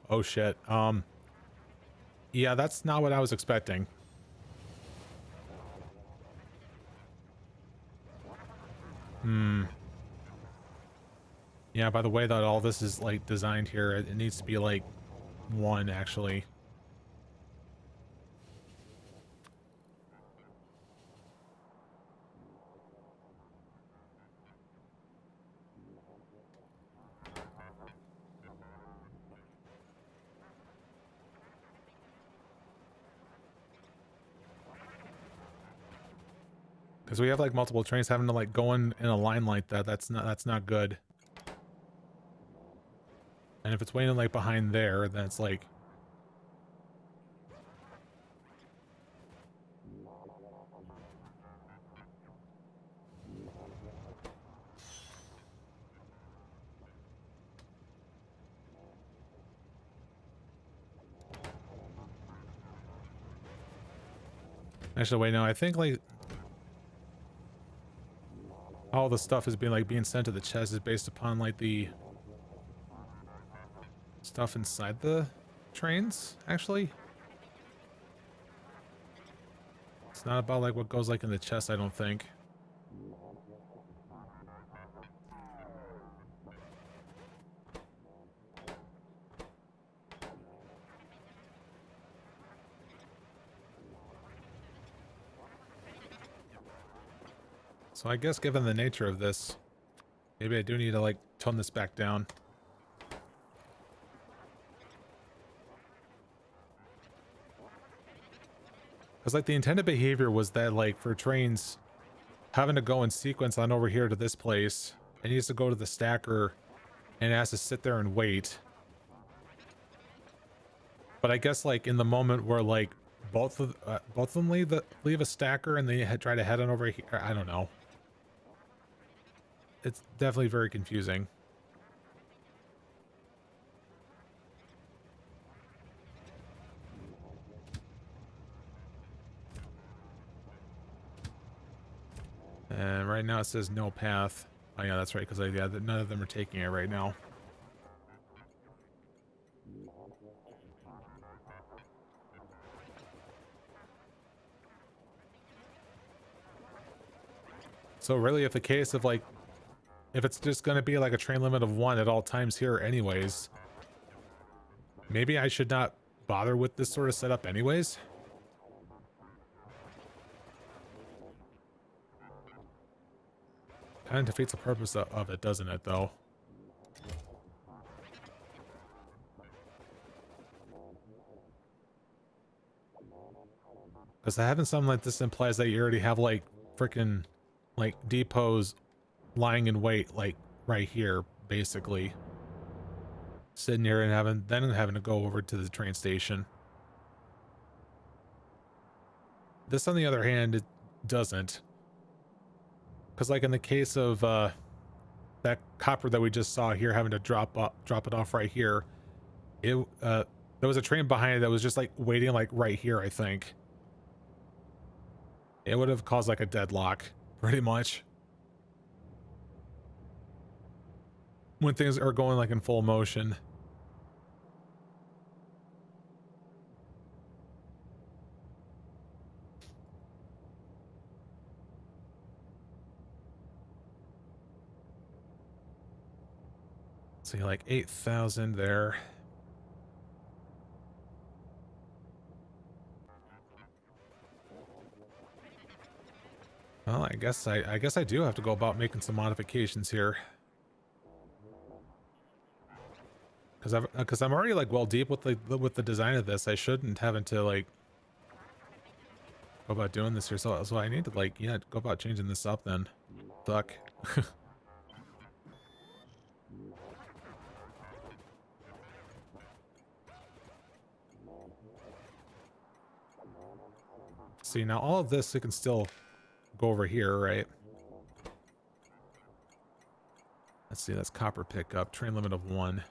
Oh shit. Yeah, that's not what I was expecting. Yeah, by the way that all this is like designed here, it needs to be like one actually. Because we have like multiple trains having to like go in a line like that. That's not good. And if it's waiting like behind there, then it's like actually wait, no, I think like all the stuff is being sent to the chest is based upon like the stuff inside the trains, actually. It's not about like what goes like in the chest, I don't think. So I guess given the nature of this, maybe I do need to like tone this back down. Because like the intended behavior was that like for trains having to go in sequence on over here to this place, it needs to go to the stacker and it has to sit there and wait. But I guess like in the moment where like both of them leave a stacker and they try to head on over here, I don't know. It's definitely very confusing. And right now it says no path. Oh yeah, that's right, because yeah, none of them are taking it right now. So really, if the case of like, if it's just going to be like a train limit of 1 at all times here anyways, maybe I should not bother with this sort of setup anyways. Kind of defeats the purpose of it, doesn't it, though? Because having something like this implies that you already have, like, freaking, like, depots lying in wait, like, right here, basically. Sitting here and having to go over to the train station. This, on the other hand, it doesn't. Because, like, in the case of that copper that we just saw here having to drop it off right here, there was a train behind it that was just, like, waiting, like, right here, I think. It would have caused, like, a deadlock, pretty much. When things are going, like, in full motion. See, like 8,000 there. Well, I guess I do have to go about making some modifications here. Because I'm already like well deep with the design of this. I shouldn't having to like go about doing this here. So I need to like, yeah, go about changing this up then. Fuck. See, now all of this, it can still go over here, right? Let's see, that's copper pickup, train limit of 1.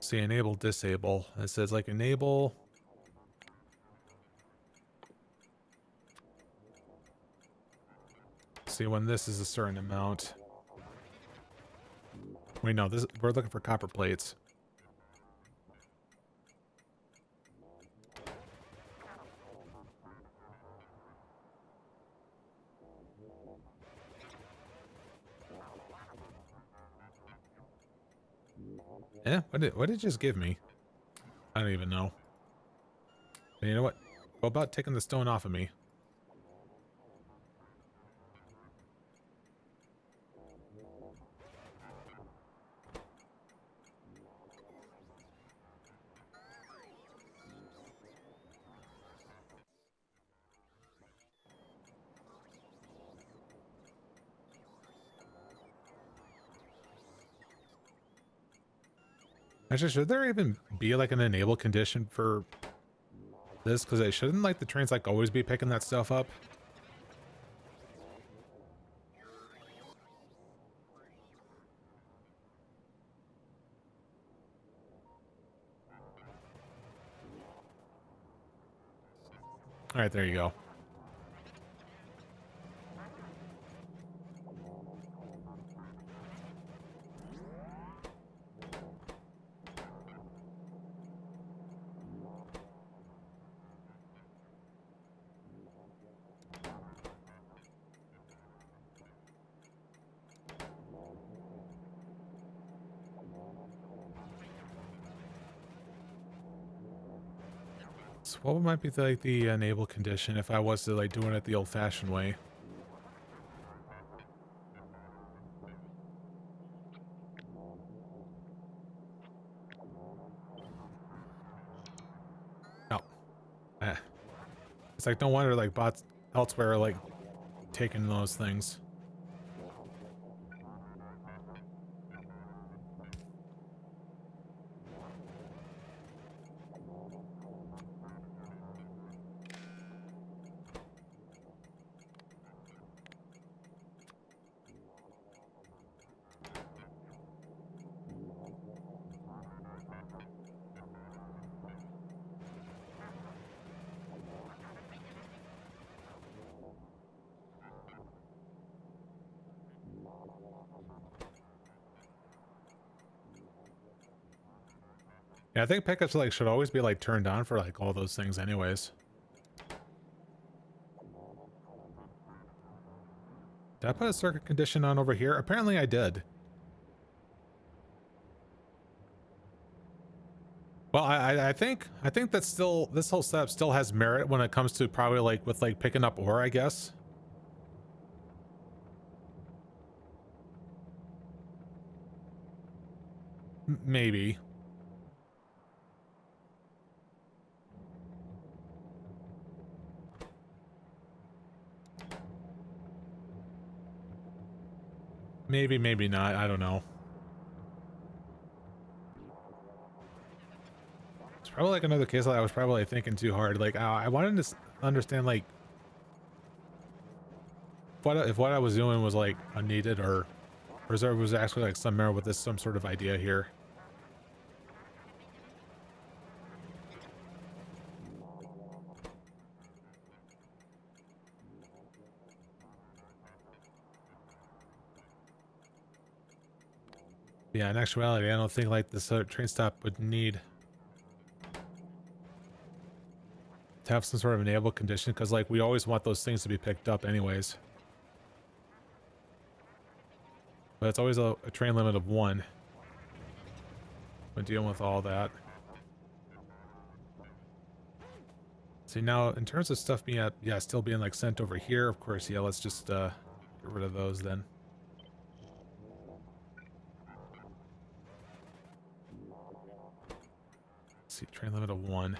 See, enable, disable. It says like enable. See, when this is a certain amount. Wait, no, this we're looking for copper plates. Yeah, what did it just give me? I don't even know. But you know what? Go about taking the stone off of me. Actually, should there even be like an enable condition for this? Because it shouldn't like the trains like always be picking that stuff up. All right, there you go. So what might be like the enable condition if I was to like doing it the old-fashioned way? Oh, it's like no wonder like bots elsewhere are like taking those things. Yeah, I think pickups like should always be like turned on for like all those things anyways. Did I put a circuit condition on over here? Apparently I did. Well, I think that still this whole setup still has merit when it comes to probably like with like picking up ore, I guess. Maybe. Maybe, maybe not. I don't know. It's probably like another case that I was probably thinking too hard. Like I wanted to understand like if what I was doing was like unneeded or there was actually like some merit with this, some sort of idea here. Yeah, in actuality, I don't think like this train stop would need to have some sort of enable condition because like we always want those things to be picked up anyways. But it's always a train limit of 1 when dealing with all that. See, now in terms of stuff being still being like sent over here, of course, yeah, let's just get rid of those then. Let's see, train limit of 1.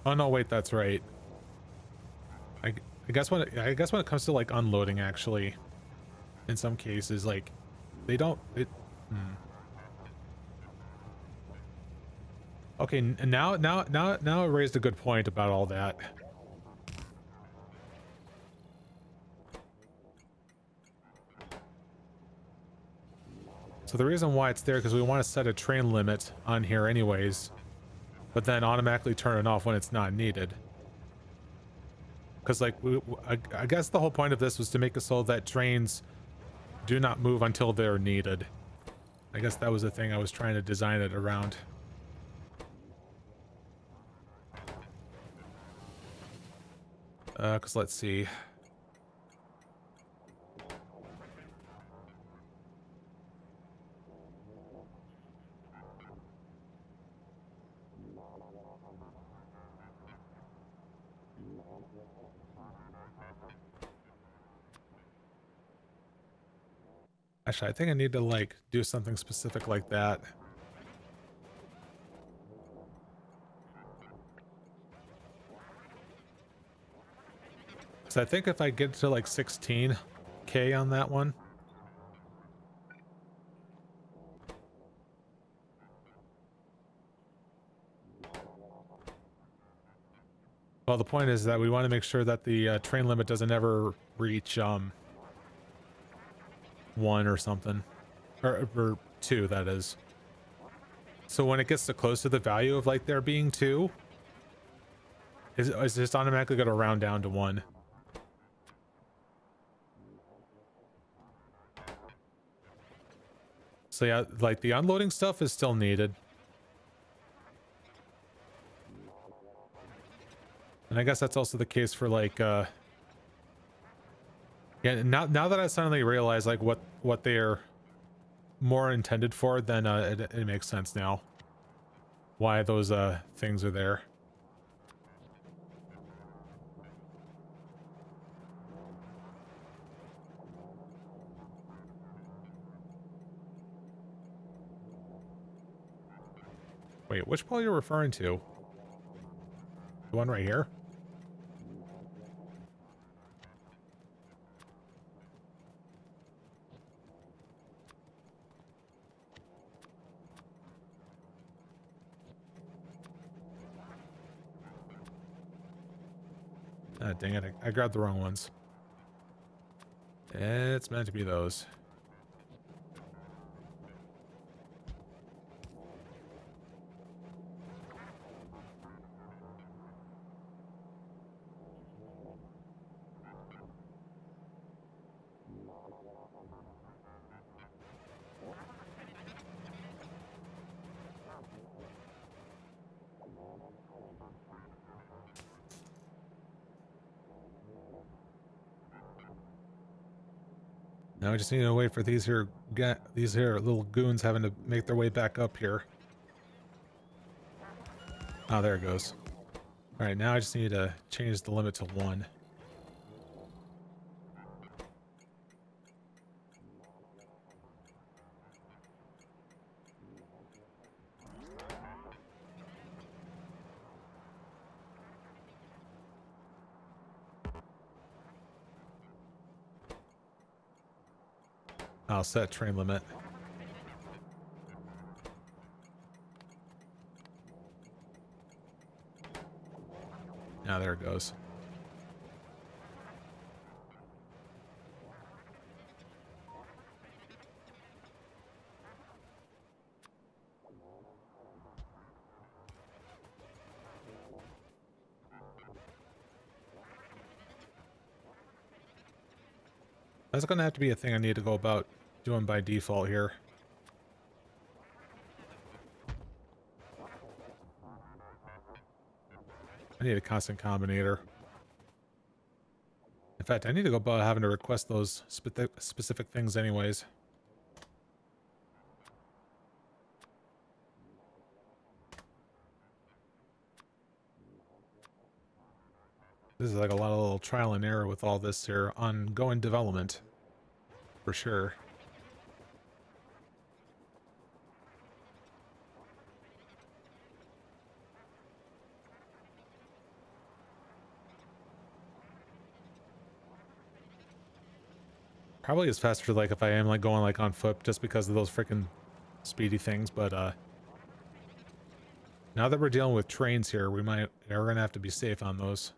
Oh no, wait, that's right. I guess when it comes to like unloading, actually, in some cases, like they don't. Okay, now it raised a good point about all that. So the reason why it's there because we want to set a train limit on here anyways, but then automatically turn it off when it's not needed. Because like I guess the whole point of this was to make it so that trains do not move until they're needed. I guess that was the thing I was trying to design it around. Because let's see. Actually, I think I need to like do something specific like that. So I think if I get to like 16K on that one. Well, the point is that we want to make sure that the train limit doesn't ever reach 1 or something. Or 2, that is. So when it gets to close to the value of like there being 2, it's just automatically going to round down to 1. So yeah, like the unloading stuff is still needed. And I guess that's also the case for like yeah, now that I suddenly realize like what they're more intended for, then it makes sense now why those things are there. Wait, which pole you're referring to? The one right here? Ah, dang it, I grabbed the wrong ones. It's meant to be those. Now I just need to wait for these here little goons having to make their way back up here. Oh, there it goes. All right, now I just need to change the limit to 1. I'll set train limit. Now there it goes. That's gonna have to be a thing I need to go about doing by default here. I need a constant combinator. In fact, I need to go about having to request those specific things anyways. This is like a lot of little trial and error with all this here ongoing development, for sure. Probably is faster like if I am like going like on foot just because of those freaking speedy things, but now that we're dealing with trains here, we're gonna have to be safe on those.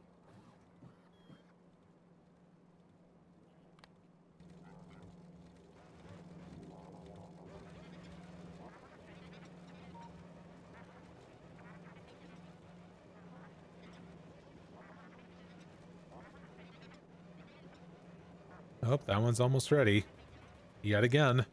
Oh, that one's almost ready. Yet again.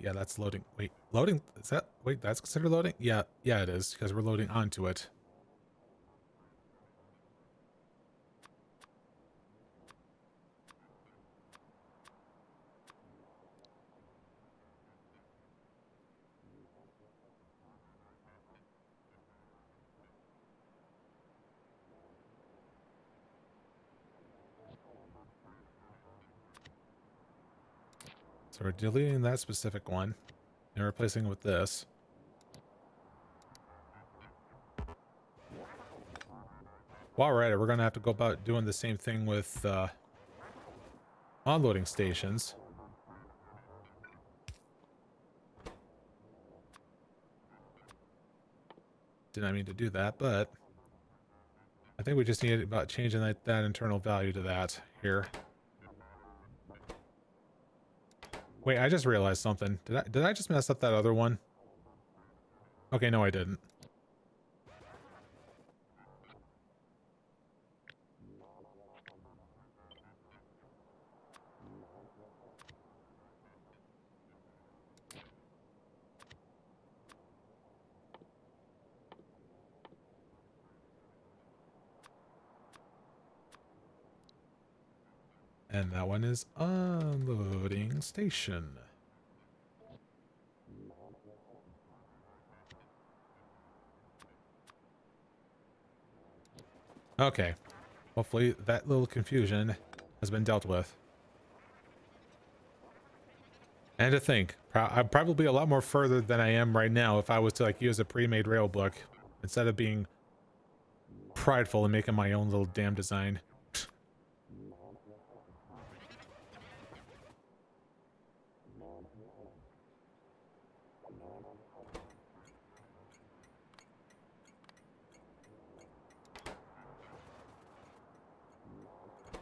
Yeah, that's loading. Wait, loading? Is that, wait, that's considered loading? Yeah, it is, because we're loading onto it. So we're deleting that specific one and replacing it with this. While we're at it, we're gonna have to go about doing the same thing with unloading stations. Did not mean to do that, but I think we just need about changing that internal value to that here. Wait, I just realized something. Did I just mess up that other one? Okay, no, I didn't. And that one is unloading station. Okay. Hopefully that little confusion has been dealt with. And to think, I'd probably be a lot more further than I am right now if I was to like use a pre-made rail book instead of being prideful and making my own little damn design.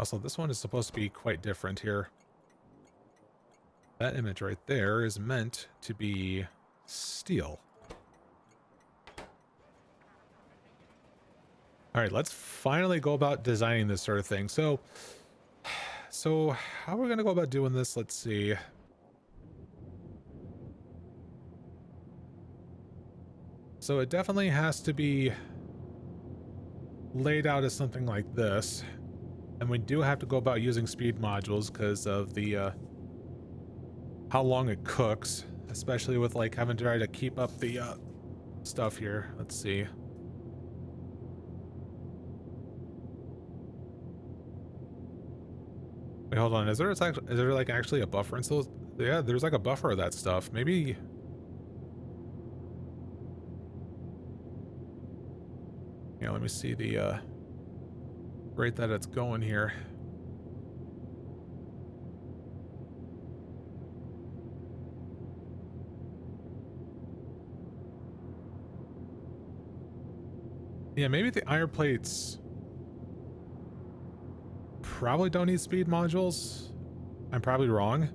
Also, this one is supposed to be quite different here. That image right there is meant to be steel. All right, let's finally go about designing this sort of thing. So how are we going to go about doing this? Let's see. So it definitely has to be laid out as something like this. And we do have to go about using speed modules because of the how long it cooks, especially with like having to try to keep up the stuff here. Let's see. Wait, hold on. Is there like actually a buffer in those? Yeah, there's like a buffer of that stuff. Maybe. Yeah, let me see the rate that it's going here. Yeah, maybe the iron plates probably don't need speed modules. I'm probably wrong.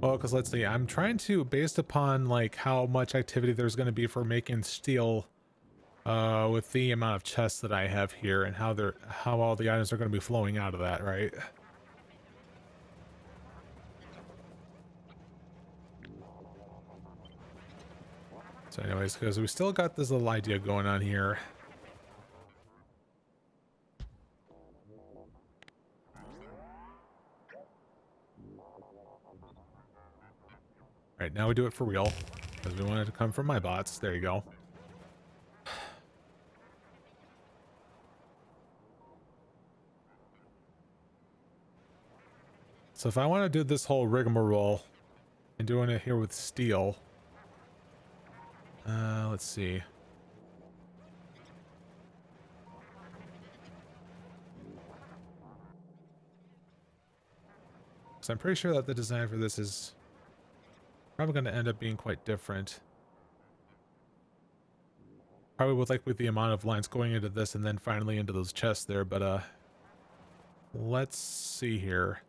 Well, because let's see, I'm trying to, based upon like how much activity there's going to be for making steel with the amount of chests that I have here and how all the items are going to be flowing out of that, right? So anyways, because we still got this little idea going on here. Right, now we do it for real. Because we wanted to come from my bots. There you go. So if I want to do this whole rigmarole and doing it here with steel, let's see. So I'm pretty sure that the design for this is probably going to end up being quite different. Probably with the amount of lines going into this and then finally into those chests there, but let's see here.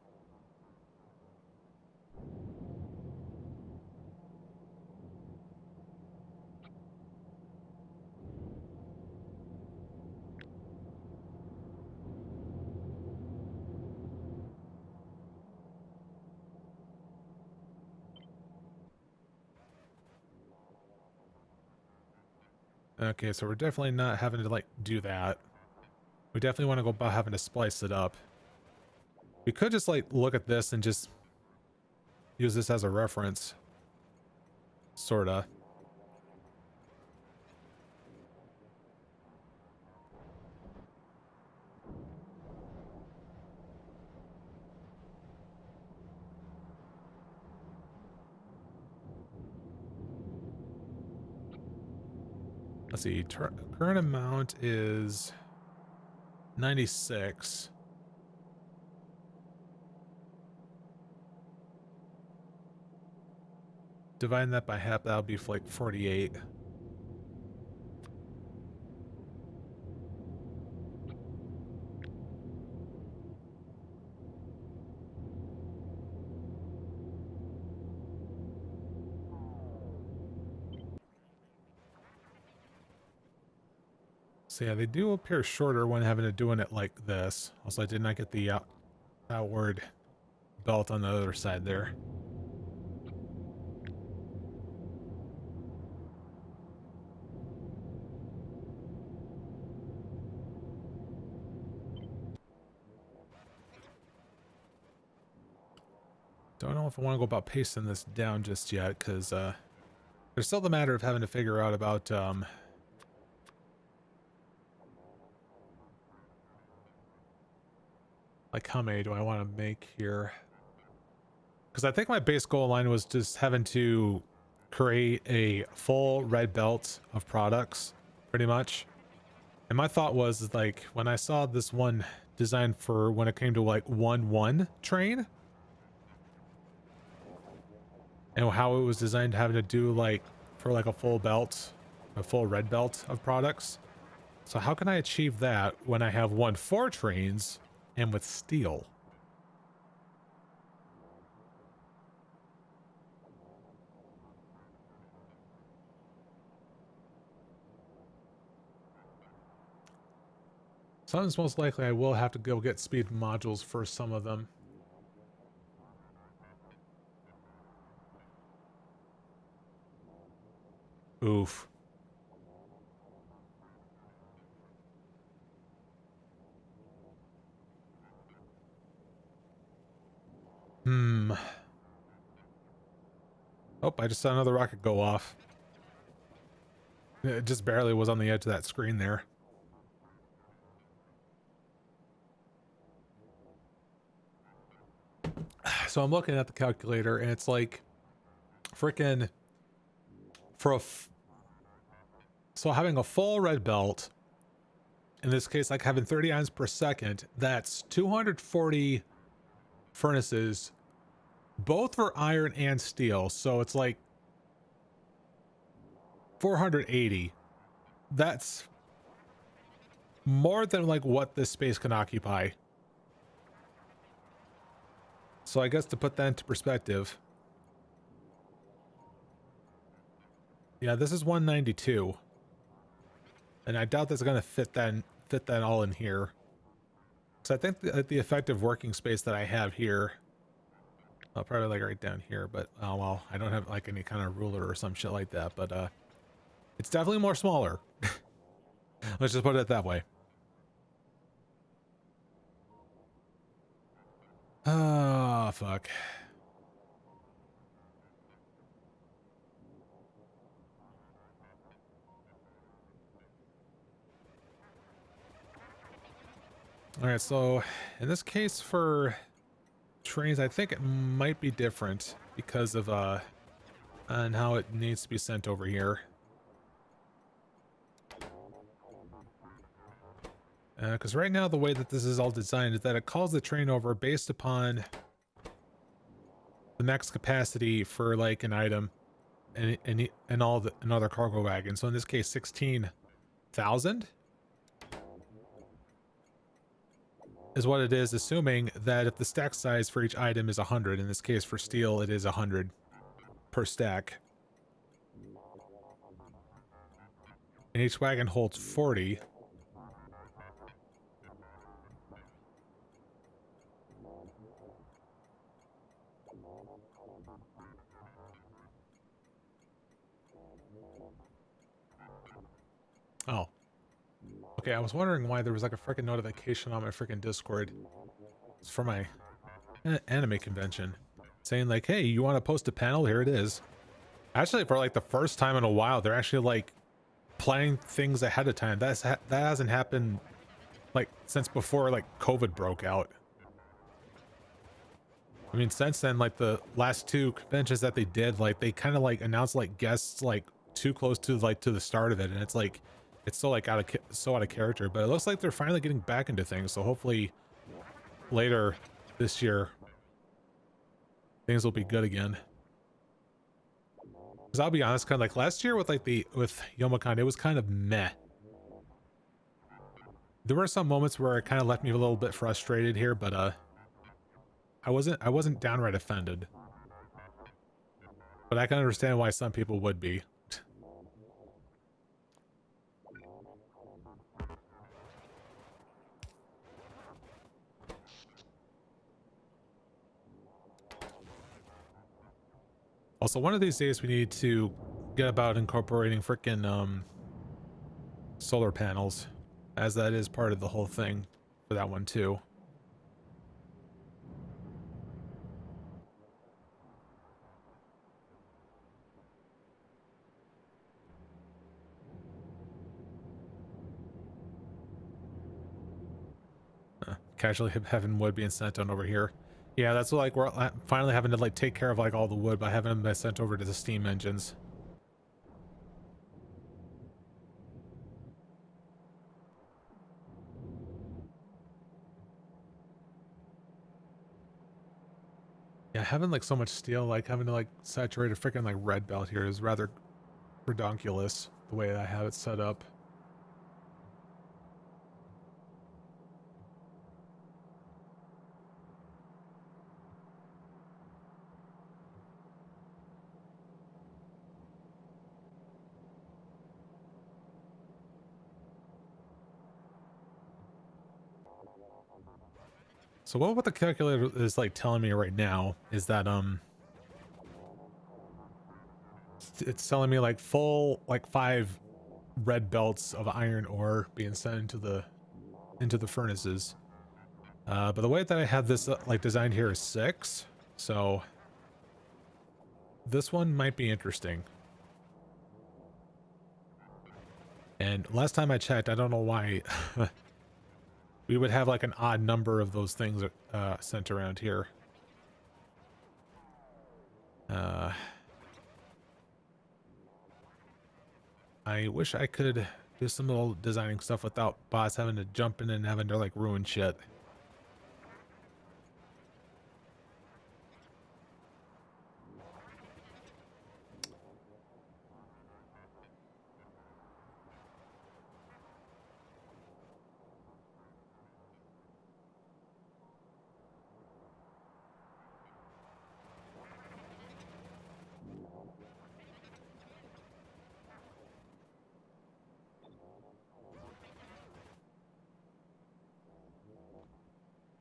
Okay, so we're definitely not having to like do that. We definitely want to go about having to splice it up. We could just like look at this and just use this as a reference. Sorta. Let's see, current amount is 96. Dividing that by half, that'll be like 48. So yeah, they do appear shorter when having to doing it like this. Also, I did not get the outward belt on the other side there. Don't know if I want to go about pacing this down just yet, because there's still the matter of having to figure out about like how many do I want to make here? Because I think my base goal line was just having to create a full red belt of products, pretty much. And my thought was like when I saw this one design for when it came to like 1-1 train, and how it was designed having to do like for like a full belt, a full red belt of products. So how can I achieve that when I have 1-4 trains and with steel? Something's most likely I will have to go get speed modules for some of them. Oof. Oh, I just saw another rocket go off. It just barely was on the edge of that screen there. So I'm looking at the calculator and it's like frickin' So having a full red belt, in this case, like having 30 irons per second, that's 240 furnaces, both for iron and steel. So it's like 480. That's more than like what this space can occupy. So I guess to put that into perspective, yeah, this is 192. And I doubt that's going to fit that all in here. So I think the effective working space that I have here, I'll probably like right down here, but oh well, I don't have like any kind of ruler or some shit like that, but it's definitely more smaller. Let's just put it that way. Oh, fuck. All right, so in this case for trains, I think it might be different because of on how it needs to be sent over here. Because right now the way that this is all designed is that it calls the train over based upon the max capacity for like an item and all the another cargo wagon. So in this case, 16,000 is what it is, assuming that if the stack size for each item is 100, in this case for steel it is 100 per stack, and each wagon holds 40. Oh, okay, I was wondering why there was like a freaking notification on my freaking Discord. It's for my anime convention saying like, hey, you want to post a panel? Here it is. Actually, for like the first time in a while, they're actually like planning things ahead of time. That hasn't happened like since before like COVID broke out. I mean, since then, like the last two conventions that they did, like they kind of like announced like guests like too close to like to the start of it, and it's like it's so like out of character. But it looks like they're finally getting back into things. So hopefully later this year things will be good again. Because I'll be honest, kind of like last year with like with Youmacon, it was kind of meh. There were some moments where it kind of left me a little bit frustrated here, but I wasn't downright offended. But I can understand why some people would be. Also, one of these days we need to get about incorporating frickin' solar panels, as that is part of the whole thing for that one too. Casually having wood being sent on over here. Yeah, that's what, like we're finally having to like take care of like all the wood by having them sent over to the steam engines. Yeah, having like so much steel, like having to like saturate a freaking like red belt here is rather redonkulous the way I have it set up. So what the calculator is like telling me right now is that it's telling me like full like 5 red belts of iron ore being sent into the furnaces. But the way that I have this like designed here is 6, so this one might be interesting. And last time I checked, I don't know why we would have like an odd number of those things sent around here. I wish I could do some little designing stuff without bots having to jump in and having to like ruin shit.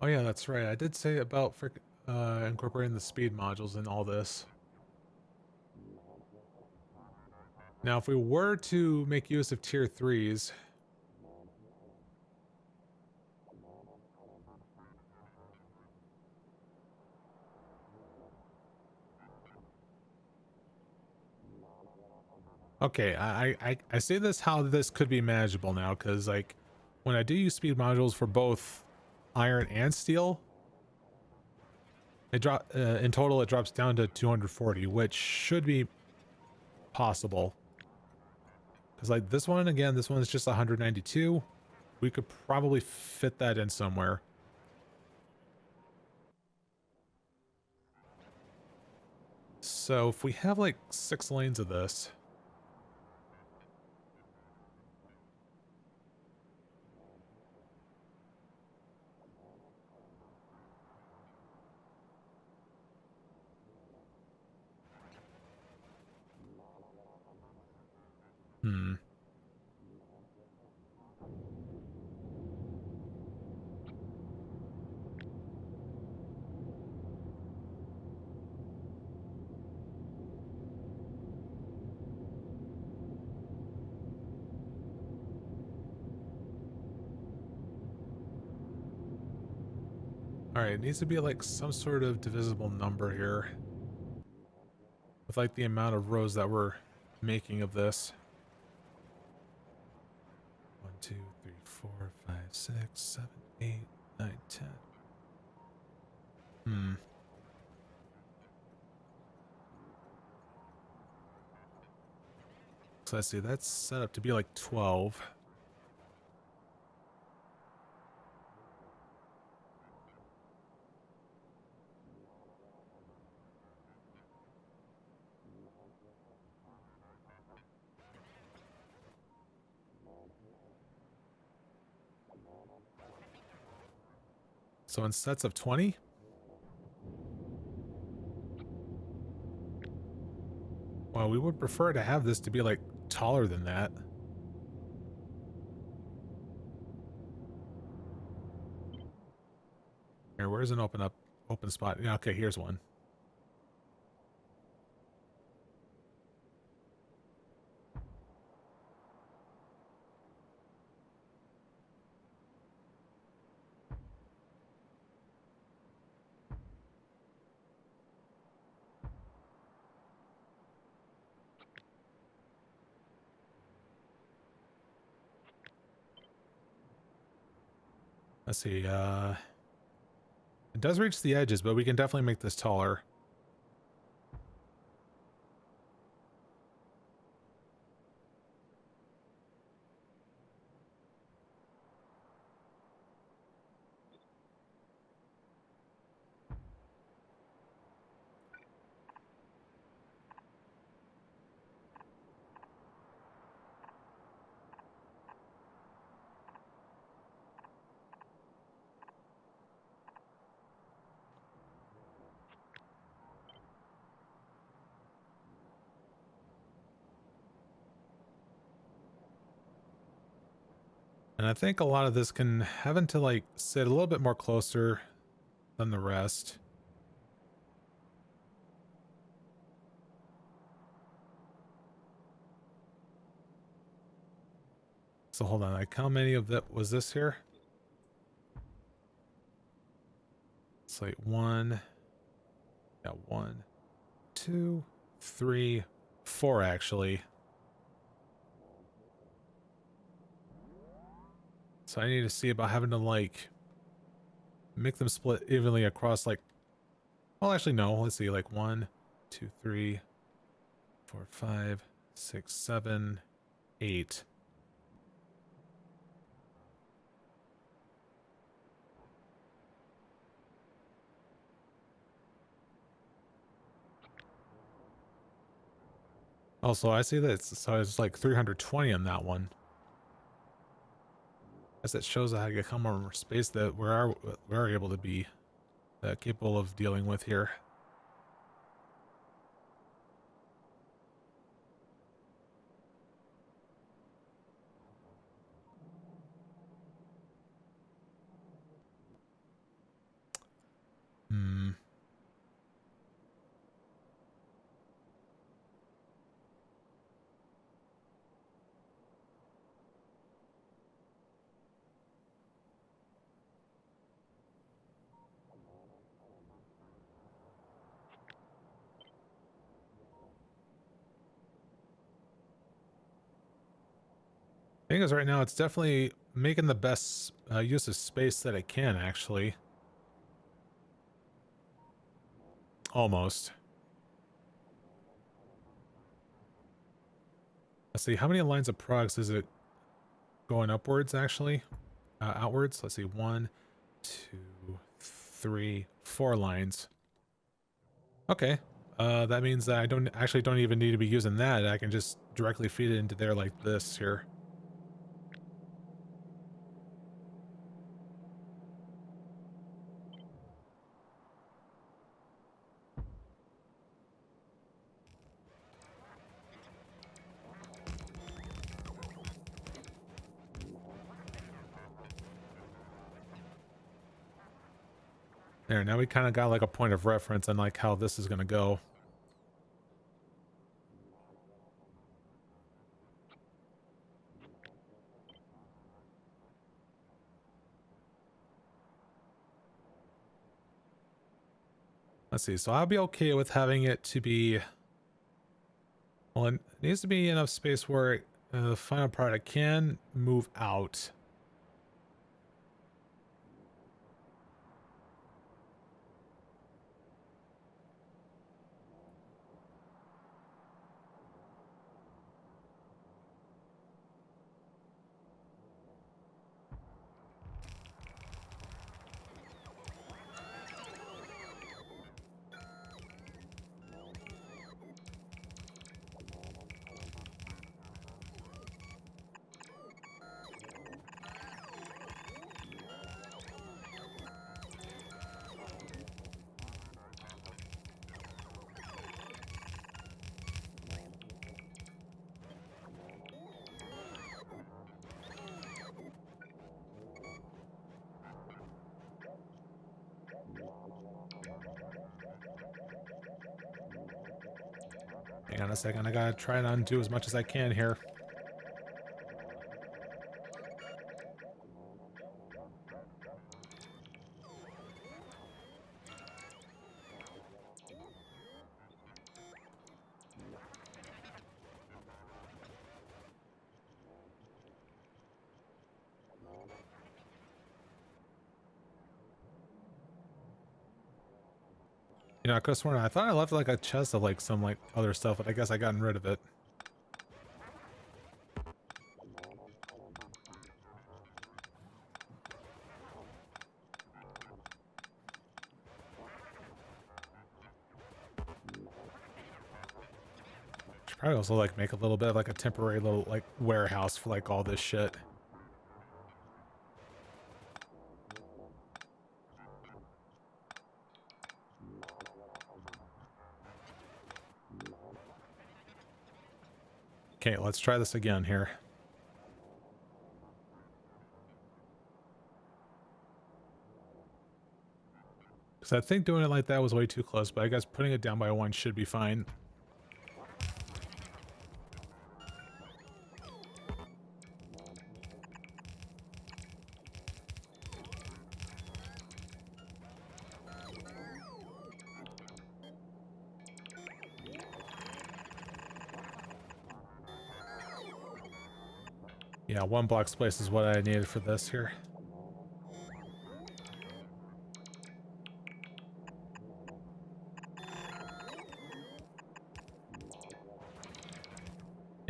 Oh yeah, that's right. I did say about incorporating the speed modules in all this. Now, if we were to make use of tier 3s, okay, I say this how this could be manageable now, because like when I do use speed modules for both iron and steel, it drop in total it drops down to 240, which should be possible. Because like this one, again, this one is just 192. We could probably fit that in somewhere. So if we have like 6 lanes of this, hmm. Alright, it needs to be like some sort of divisible number here. With like the amount of rows that we're making of this. 1, 2, 3, 4, 5, 6, 7, 8, 9, 10. Hmm. So let's see, that's set up to be like 12. So in sets of 20? Well, we would prefer to have this to be like taller than that. Here, where's an open spot? Yeah, okay, here's one. Let's see, it does reach the edges, but we can definitely make this taller. And I think a lot of this can having to like sit a little bit more closer than the rest. So hold on, like how many of that was this here? It's like 1, yeah, 1, 2, 3, 4 actually. So I need to see about having to like make them split evenly across like, well actually no, let's see, like 1, 2, 3, 4, 5, 6, 7, 8. Also, I see that it's like 320 on that one. As it shows how you come more space that we're able to be capable of dealing with here. Hmm. Thing is, right now it's definitely making the best use of space that it can, actually. Almost. Let's see, how many lines of products is it going upwards, actually? Outwards? Let's see, 1, 2, 3, 4 lines. Okay. That means that I don't even need to be using that. I can just directly feed it into there like this here. There, now we kind of got like a point of reference on like how this is going to go. Let's see, so I'll be okay with having it to be... Well, it needs to be enough space where the final product can move out. Hang on a second, I gotta try and undo as much as I can here. You know, I could have sworn I thought I left like a chest of like some like other stuff, but I guess I gotten rid of it. Should probably also like make a little bit of like a temporary little like warehouse for like all this shit. Okay, let's try this again here. Because I think doing it like that was way too close, but I guess putting it down by 1 should be fine. Yeah, 1 block space is what I needed for this here.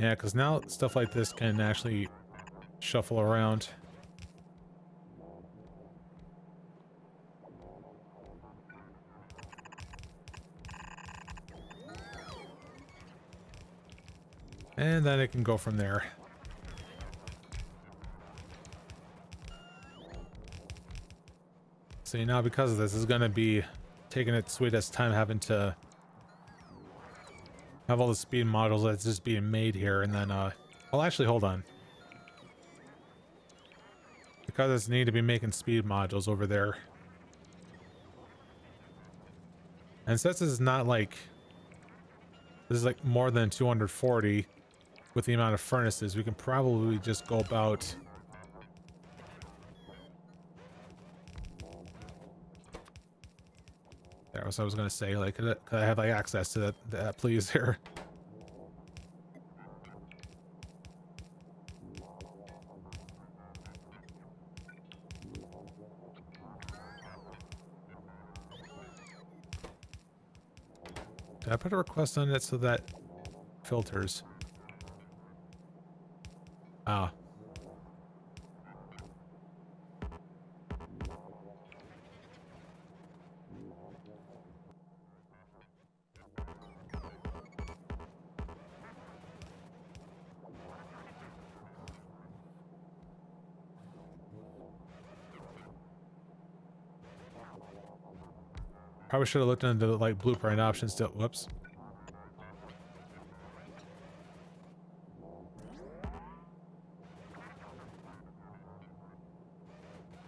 Yeah, because now stuff like this can actually shuffle around. And then it can go from there. See, now because of this is going to be taking its sweetest time having to have all the speed modules that's just being made here. And then, well, actually, hold on. Because it's need to be making speed modules over there. And since this is not like, this is like more than 240 with the amount of furnaces, we can probably just go about there was I was gonna say, like, could I have like access to that please here? Did I put a request on it so that filters? Ah. Probably should have looked into like blueprint options to, whoops.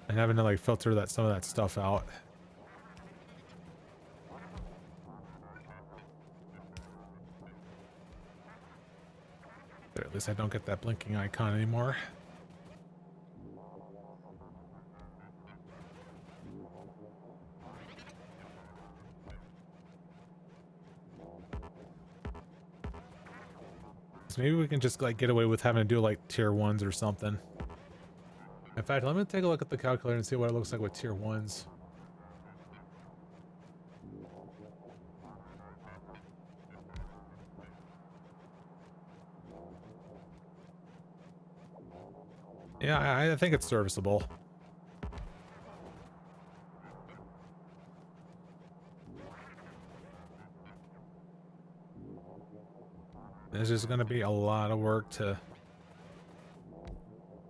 And having to like filter that some of that stuff out. There, at least I don't get that blinking icon anymore. So maybe we can just like get away with having to do like tier 1s or something. In fact, let me take a look at the calculator and see what it looks like with tier 1s. Yeah, I think it's serviceable. There's just going to be a lot of work to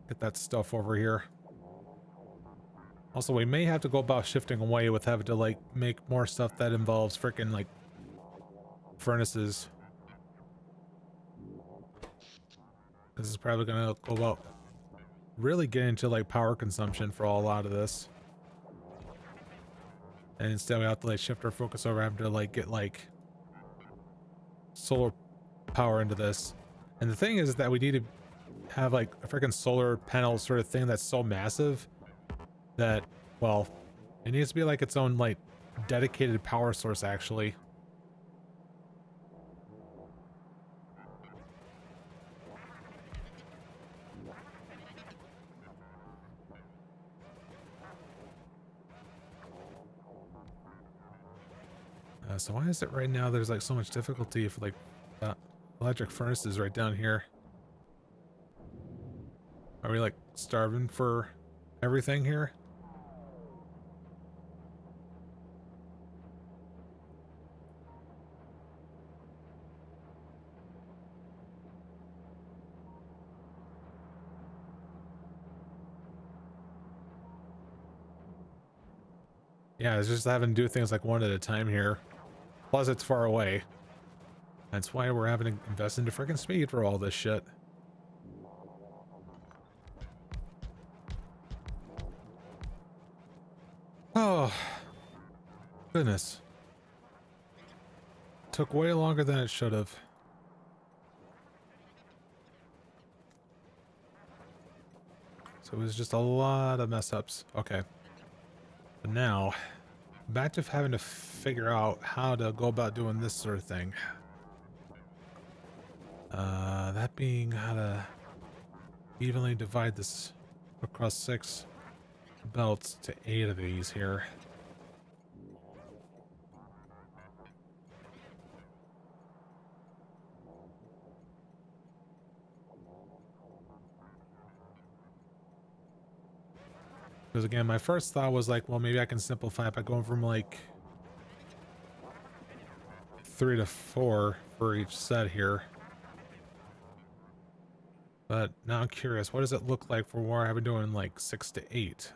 get that stuff over here. Also, we may have to go about shifting away with having to like make more stuff that involves freaking like furnaces. This is probably going to go about really get into like power consumption for a lot of this. And instead we have to like shift our focus over having to like get like solar power into this. And the thing is that we need to have like a freaking solar panel sort of thing that's so massive that, well, it needs to be like its own like dedicated power source actually. So why is it right now there's like so much difficulty for like electric furnaces right down here? Are we like starving for everything here? Yeah, it's just having to do things like one at a time here. Plus it's far away. That's why we're having to invest into freaking speed for all this shit. Oh, goodness. Took way longer than it should have. So it was just a lot of mess ups. Okay. But now, back to having to figure out how to go about doing this sort of thing. That being how to evenly divide this across 6 belts to 8 of these here. Because again, my first thought was like, well, maybe I can simplify it by going from like 3 to 4 for each set here. But now I'm curious, what does it look like for where I've been doing like 6 to 8?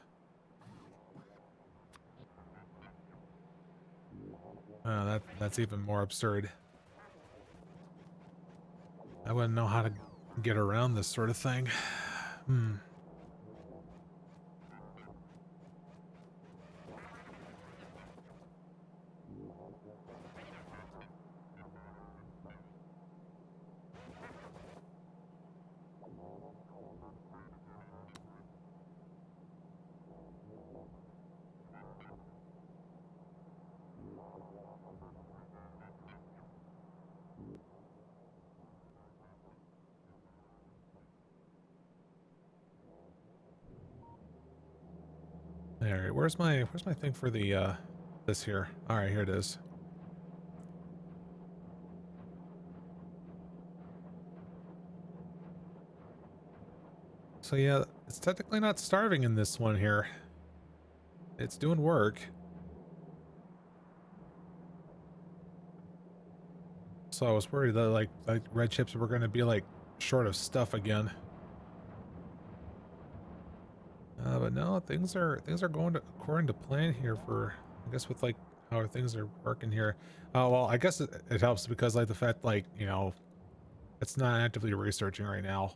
That's even more absurd. I wouldn't know how to get around this sort of thing. Alright, where's my thing for the this here? Alright, here it is. So yeah, it's technically not starving in this one here. It's doing work. So I was worried that like red chips were gonna be like short of stuff again. But no, things are going according to plan here for, I guess, with like how things are working here. Well, I guess it helps because like the fact like, you know, it's not actively researching right now.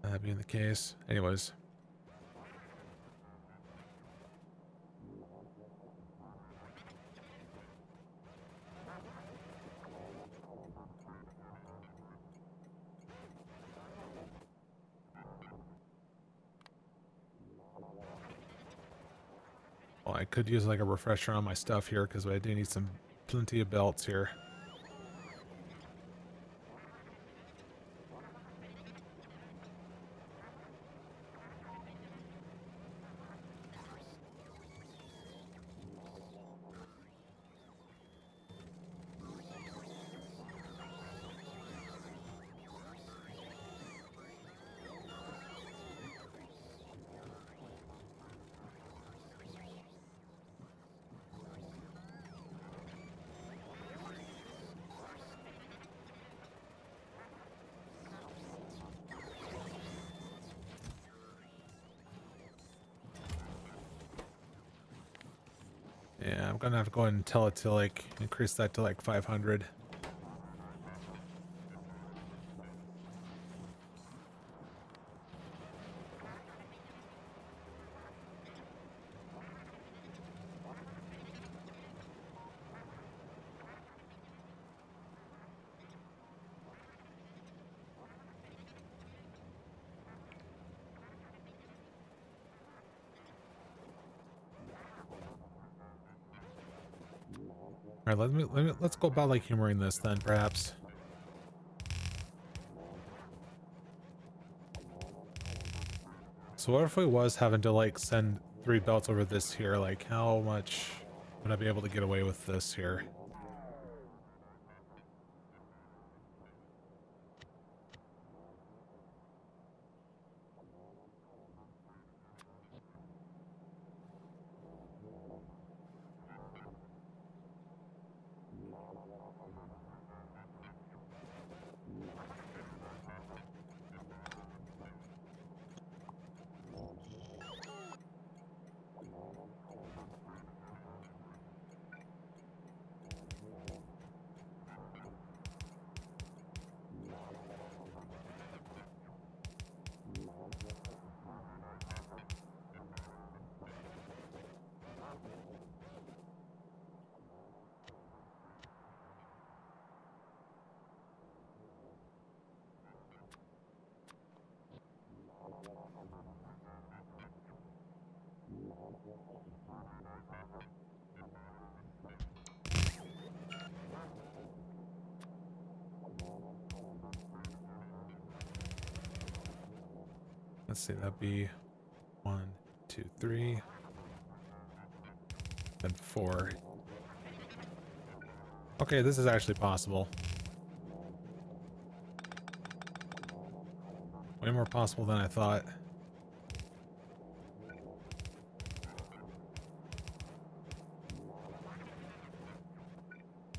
That being the case. Anyways. Well, I could use like a refresher on my stuff here because I do need plenty of belts here. Yeah, I'm gonna have to go ahead and tell it to like increase that to like 500. All right, let's go about like humoring this then, perhaps. So what if we was having to like send 3 belts over this here? Like, how much would I be able to get away with this here? Let's see, that'd be 1, 2, 3, and 4. Okay, this is actually possible. Way more possible than I thought.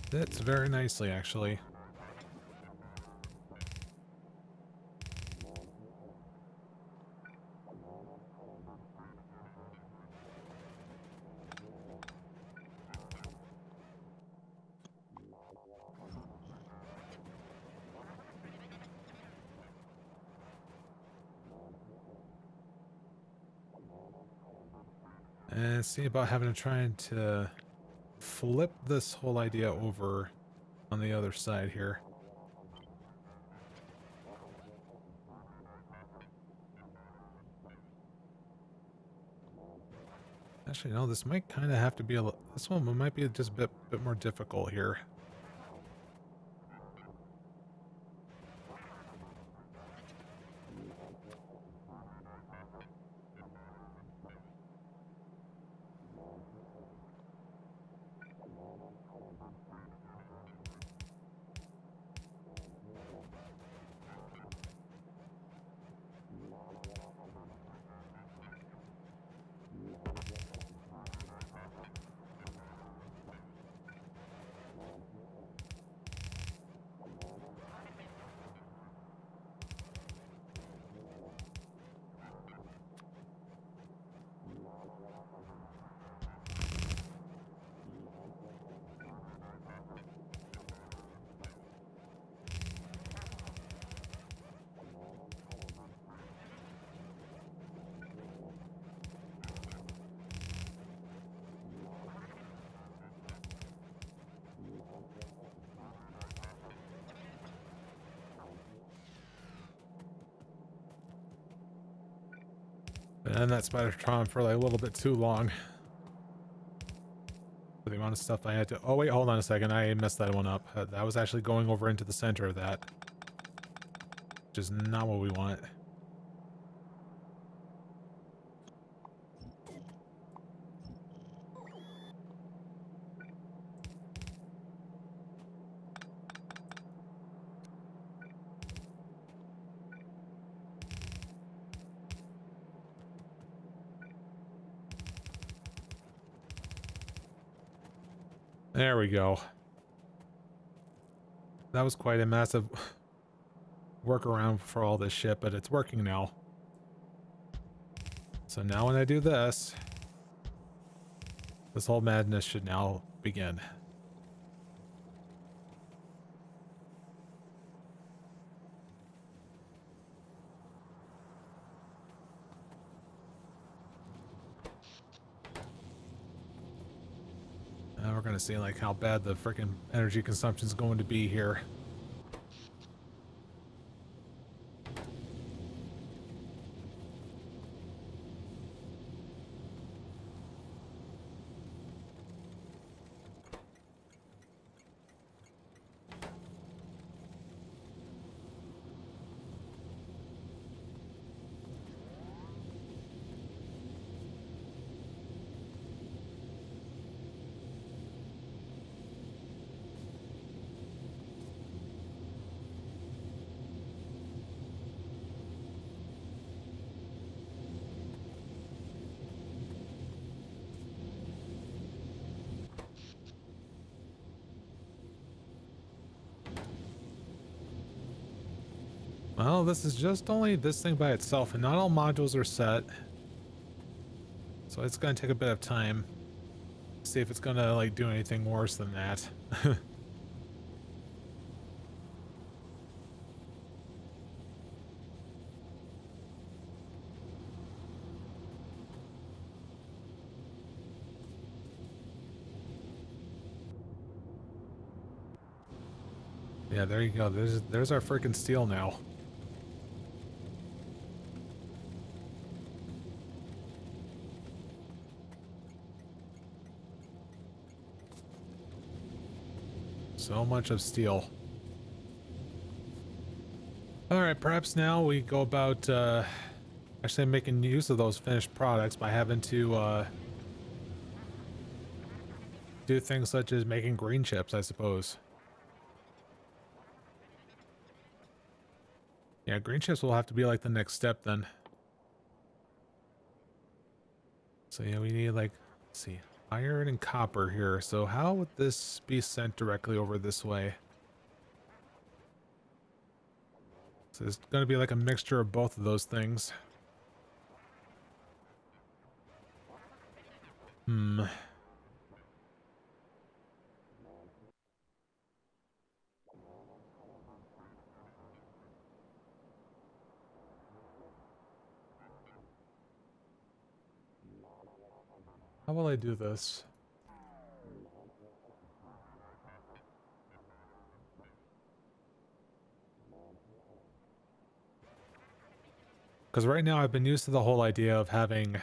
Fits very nicely, actually. And see about having to try to flip this whole idea over on the other side here. Actually, no, this might kind of have to be a little... This one might be just a bit more difficult here. And that Spidertron for like a little bit too long. For the amount of stuff I had to... Oh wait, hold on a second. I messed that one up. That was actually going over into the center of that. Which is not what we want. There we go. That was quite a massive workaround for all this shit, but it's working now. So now when I do this, this whole madness should now begin. Now we're gonna see like how bad the freaking energy consumption is going to be here. Well, this is just only this thing by itself, and not all modules are set. So it's gonna take a bit of time. See if it's gonna like do anything worse than that. Yeah, there you go. There's our freaking steel now. So much of steel. Alright, perhaps now we go about actually making use of those finished products by having to do things such as making green chips, I suppose. Yeah, green chips will have to be like the next step then. So yeah, we need like, let's see, Iron and copper here. So how would this be sent directly over this way? So it's going to be like a mixture of both of those things. Hmm. How will I do this? Because right now I've been used to the whole idea of having...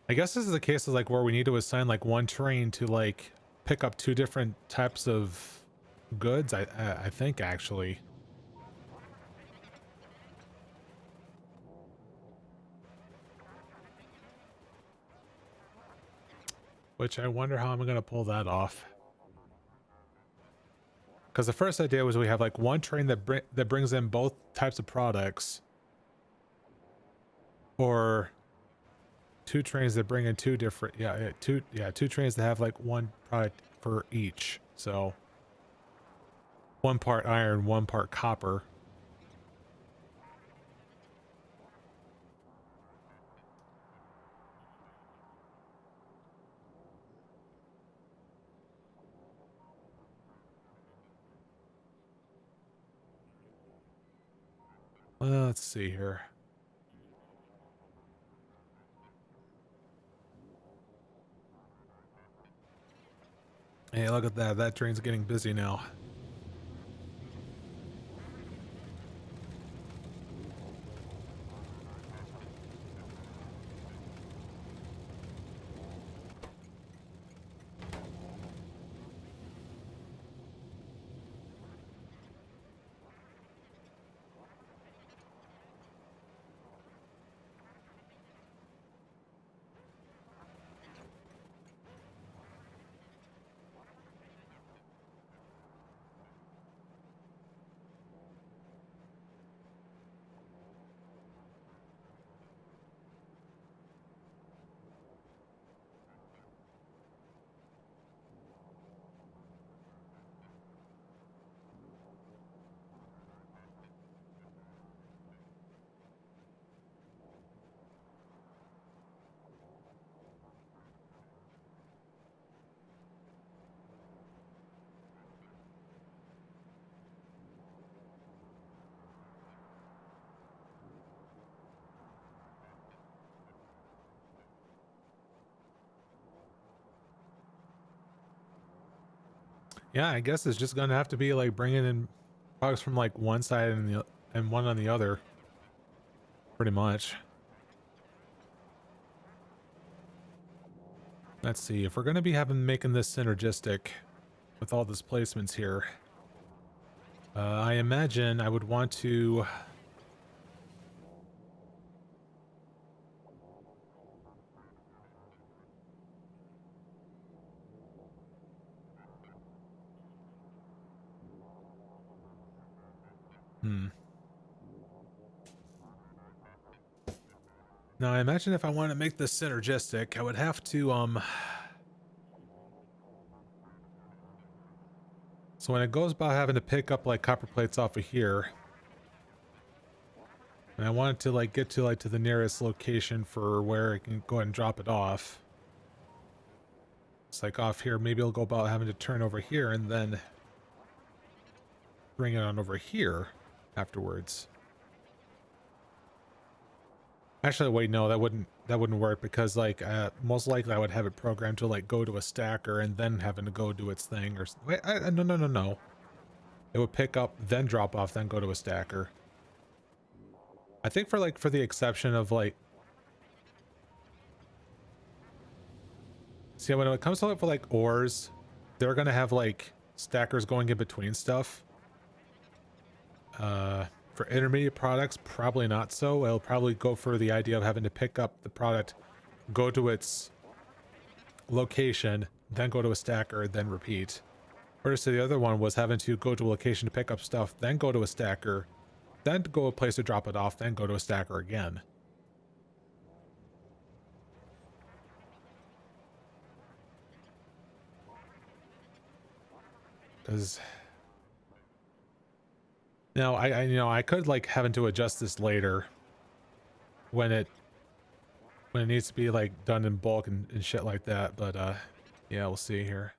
I guess this is the case of like where we need to assign like one train to like pick up two different types of goods. I think actually. Which I wonder how I'm going to pull that off. Because the first idea was we have like one train that brings in both types of products, or two trains that bring in two different two trains that have like one product for each. So one part iron, one part copper. Let's see here. Hey, look at that. That train's getting busy now. Yeah, I guess it's just gonna have to be like bringing in products from like one side and one on the other, pretty much. Let's see if we're gonna be making this synergistic with all these placements here. I imagine I would want to. Now, I imagine if I want to make this synergistic, I would have to, so when it goes about having to pick up, like, copper plates off of here, and I want it to, like, get to, like, to the nearest location for where it can go ahead and drop it off. It's like off here, maybe it'll go about having to turn over here and then bring it on over here afterwards. Actually, wait, no, that wouldn't work because like most likely I would have it programmed to like go to a stacker and then having to go do its thing or wait, no. It would pick up, then drop off, then go to a stacker. I think for the exception of like, see, when it comes to for like ores, they're gonna have like stackers going in between stuff. For intermediate products, probably not so. It'll probably go for the idea of having to pick up the product, go to its location, then go to a stacker, then repeat. Whereas the other one was having to go to a location to pick up stuff, then go to a stacker, then go to a place to drop it off, then go to a stacker again. because now I could like having to adjust this later when it needs to be like done in bulk and shit like that, but yeah, we'll see here.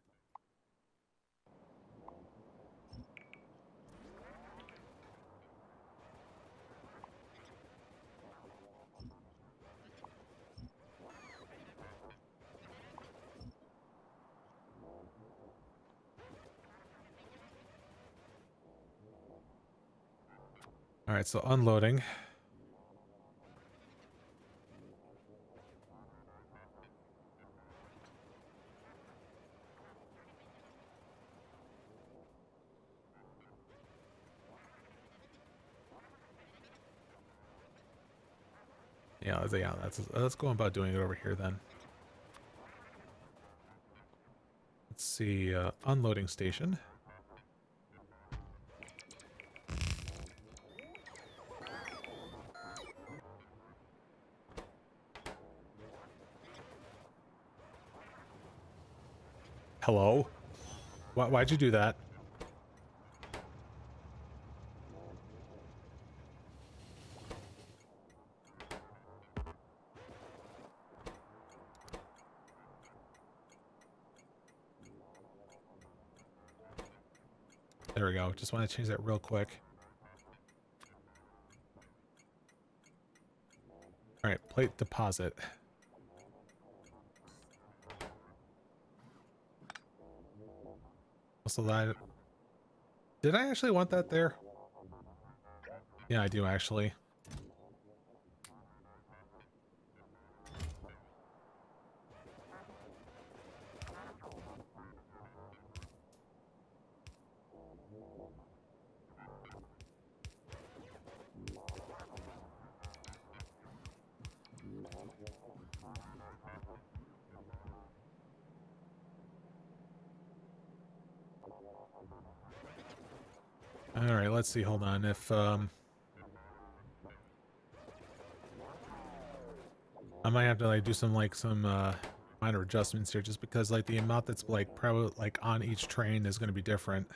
All right, so unloading. Yeah, let's go about doing it over here then. Let's see, unloading station. Hello? Why'd you do that? There we go. Just want to change that real quick. All right, plate deposit. Also that... Did I actually want that there? Yeah, I do actually. All right, let's see. Hold on. If I might have to like do some minor adjustments here, just because like the amount that's like probably like on each train is going to be different.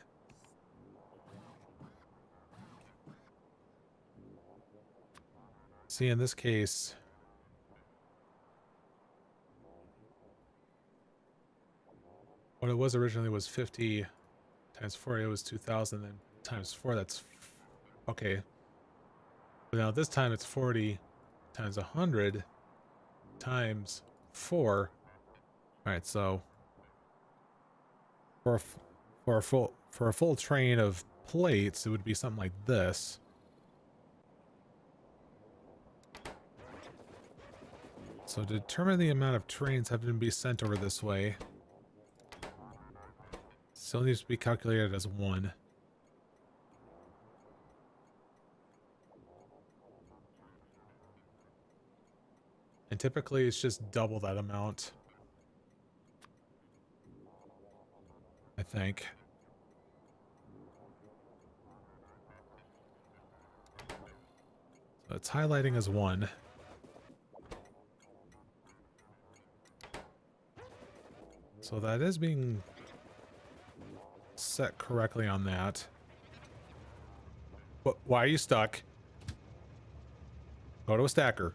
See, in this case, what it was originally was 50 times 40. It was 2,000, then times 4. That's okay. But now this time it's 40 times 100 times 4. All right, so for a full train of plates, it would be something like this. So to determine the amount of trains having to be sent over this way, still needs to be calculated as 1. And typically it's just double that amount, I think. So it's highlighting as 1. So that is being set correctly on that. But why are you stuck? Go to a stacker.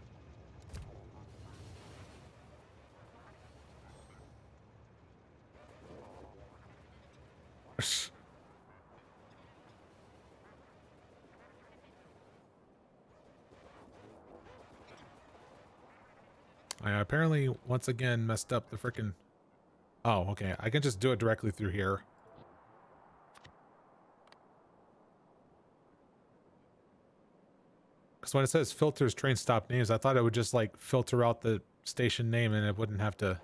I apparently once again messed up the frickin'... Oh, okay. I can just do it directly through here. Because when it says filters train stop names, I thought it would just like filter out the station name and it wouldn't have to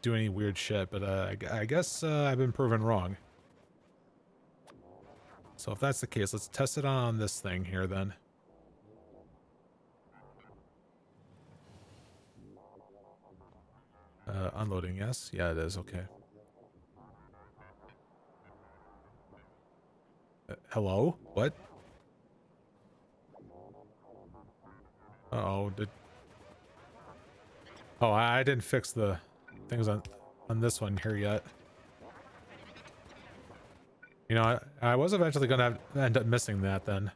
do any weird shit. But I guess I've been proven wrong. So if that's the case, let's test it on this thing here then. Unloading, yes? Yeah, it is. Okay. Hello? What? Uh-oh, Oh, I didn't fix the things on this one here yet. You know, I was eventually gonna end up missing that then.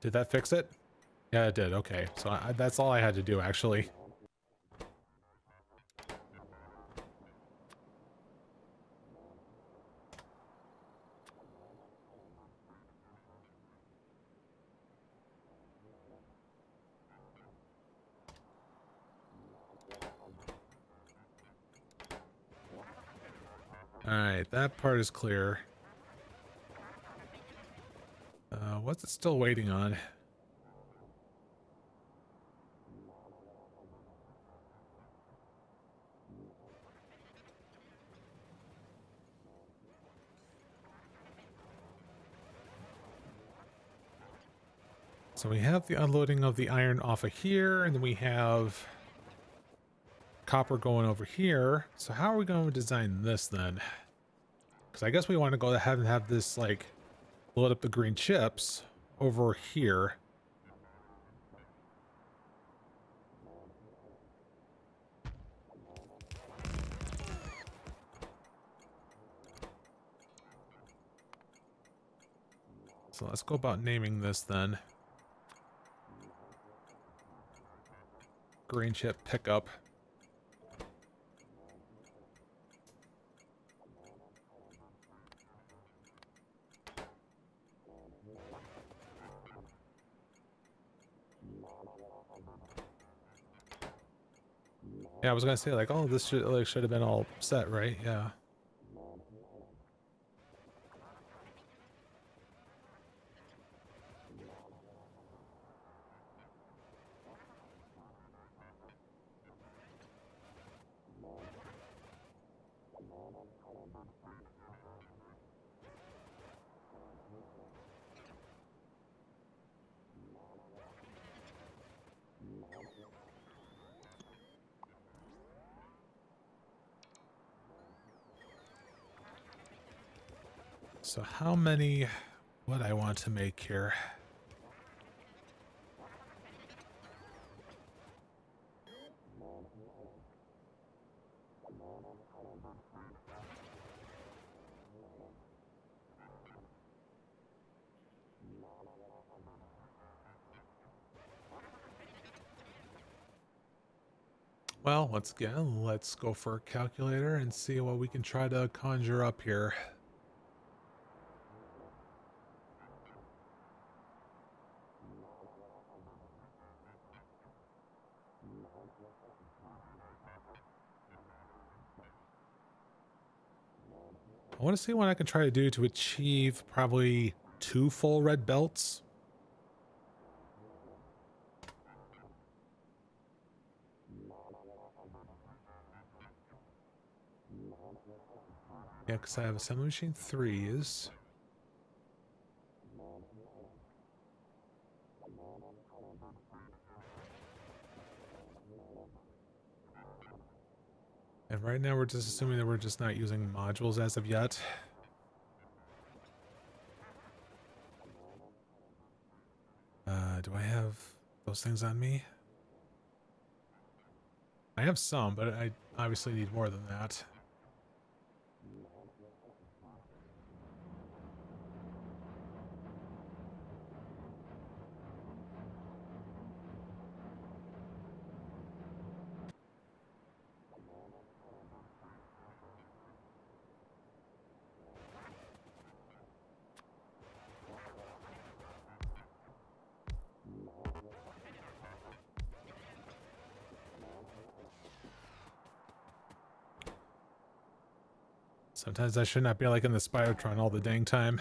Did that fix it? Yeah, it did. Okay, so that's all I had to do, actually. Alright, that part is clear. What's it still waiting on? So we have the unloading of the iron off of here, and then we have copper going over here. So how are we going to design this then? Because I guess we want to go ahead and have this, like, load up the green chips over here. So let's go about naming this then. Green chip pickup. Yeah, I was gonna say, like, oh, this should have been all set, right? Yeah. So how many would I want to make here? Well, let's go for a calculator and see what we can try to conjure up here. I want to see what I can try to do to achieve probably 2 full red belts. Yeah, because I have assembly machine 3s. And right now we're just assuming that we're just not using modules as of yet. Do I have those things on me? I have some, but I obviously need more than that. Sometimes I should not be like in the Spirotron all the dang time.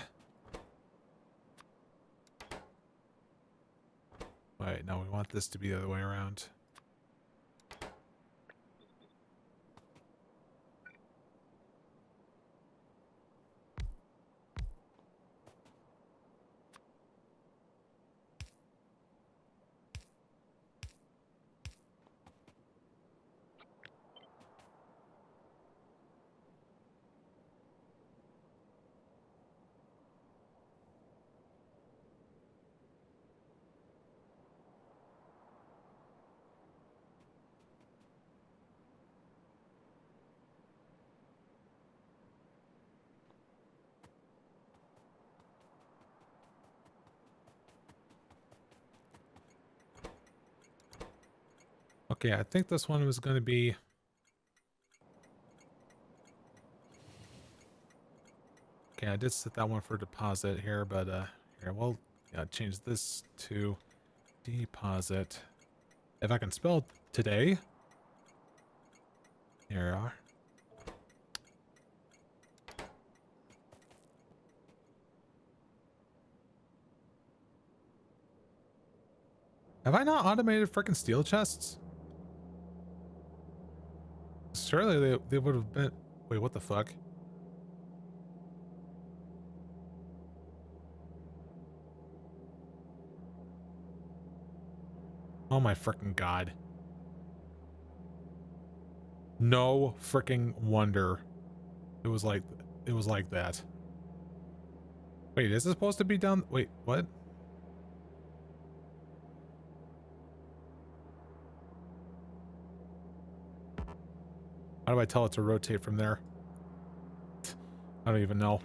Wait, no, we want this to be the other way around. Okay, I think this one was going to be... Okay, I did set that one for deposit here, but here, we'll change this to deposit. If I can spell today. Here we are. Have I not automated freaking steel chests? Surely they would have been... Wait, what the fuck? Oh my freaking god. No freaking wonder it was like that. Wait, is this supposed to be down? Wait, what? How do I tell it to rotate from there? I don't even know.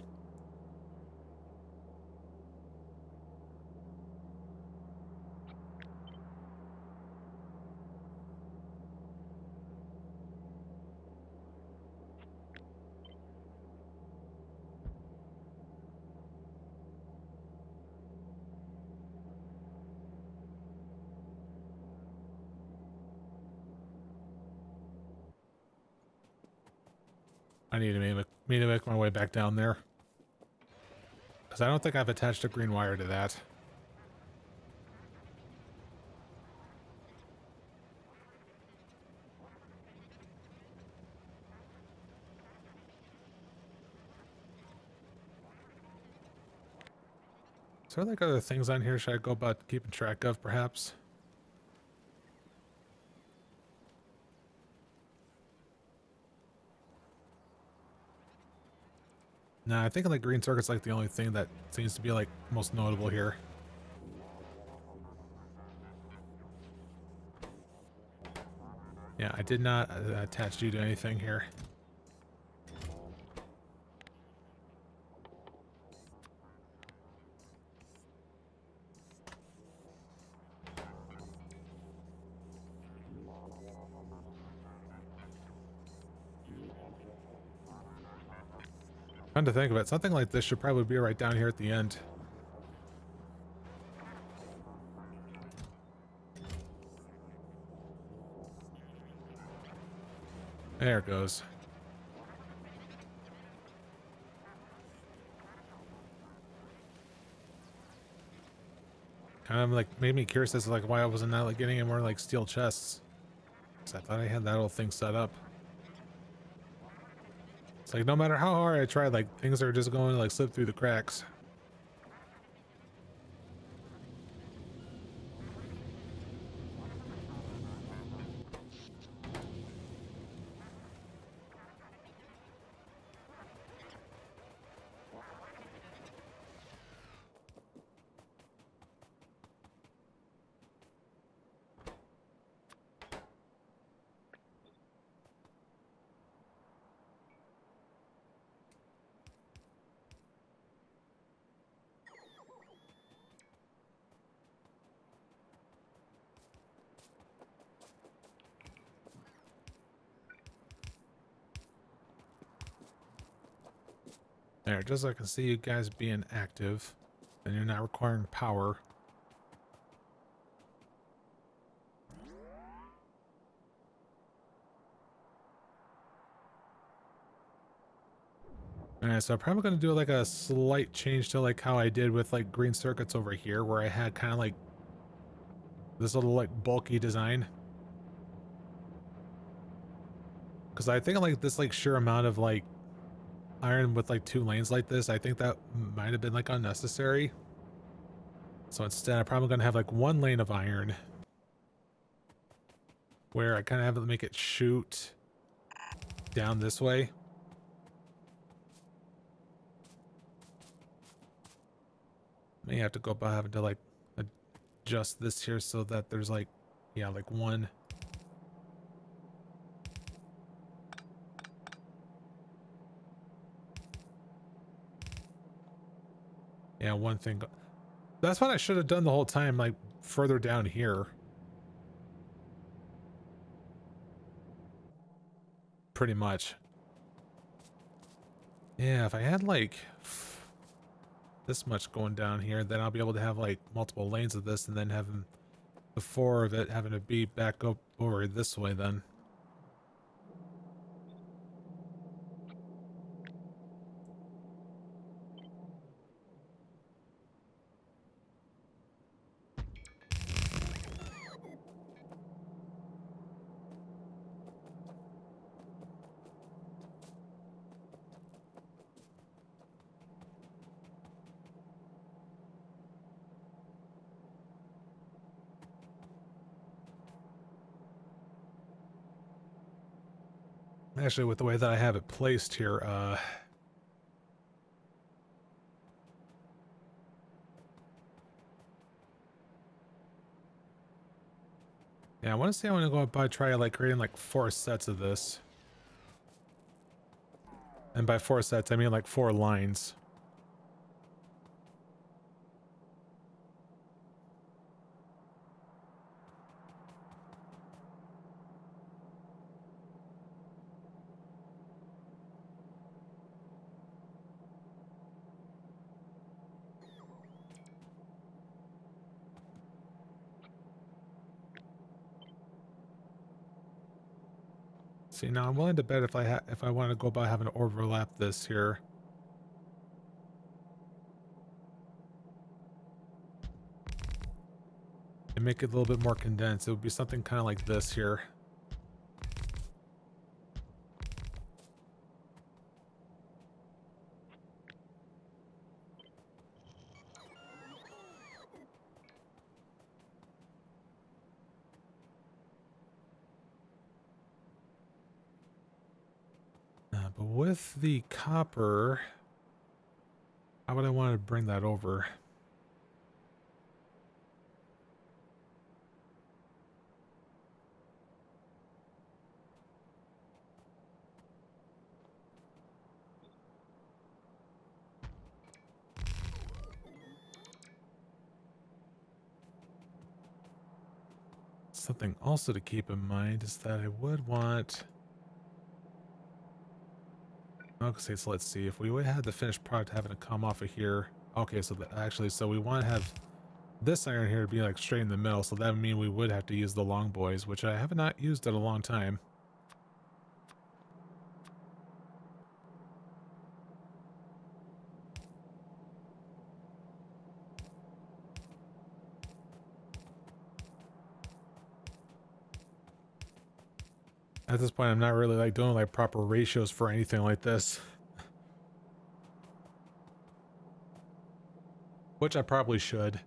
I need to make my way back down there. Because I don't think I've attached a green wire to that. Is there like other things on here should I go about keeping track of, perhaps? Nah, I think like green circuit's like the only thing that seems to be like most notable here. Yeah, I did not attach you to anything here. Come to think of it, something like this should probably be right down here at the end. There it goes. Kind of like made me curious as to like why I wasn't not like getting any more like steel chests. Cause I thought I had that whole thing set up. It's like no matter how hard I try, like things are just going to like slip through the cracks. There, just so I can see you guys being active and you're not requiring power. Alright, so I'm probably going to do like a slight change to like how I did with like green circuits over here, where I had kind of like this little like bulky design. Because I think like this like sheer amount of like iron with like 2 lanes like this, I think that might have been like unnecessary. So instead I'm probably going to have like 1 lane of iron where I kind of have to make it shoot down this way. May have to go about having to like adjust this here so that there's like, yeah, like 1. Yeah, 1 thing. That's what I should have done the whole time, like further down here. pretty much. Yeah, if I had like this much going down here, then I'll be able to have like multiple lanes of this and then having the 4 of it having to be back up over this way then. Actually, with the way that I have it placed here, yeah, I want to say I want to go by try like creating like 4 sets of this. And by 4 sets, I mean like 4 lines. See, now I'm willing to bet if I want to go by having to overlap this here. And make it a little bit more condensed. It would be something kind of like this here. But with the copper, how would I want to bring that over? Something also to keep in mind is that I would want... Okay, so let's see. If we would have the finished product having to come off of here... Okay, so actually, so we want to have this iron here to be like straight in the middle, so that would mean we would have to use the long boys, which I have not used in a long time. At this point, I'm not really like doing like proper ratios for anything like this. Which I probably should.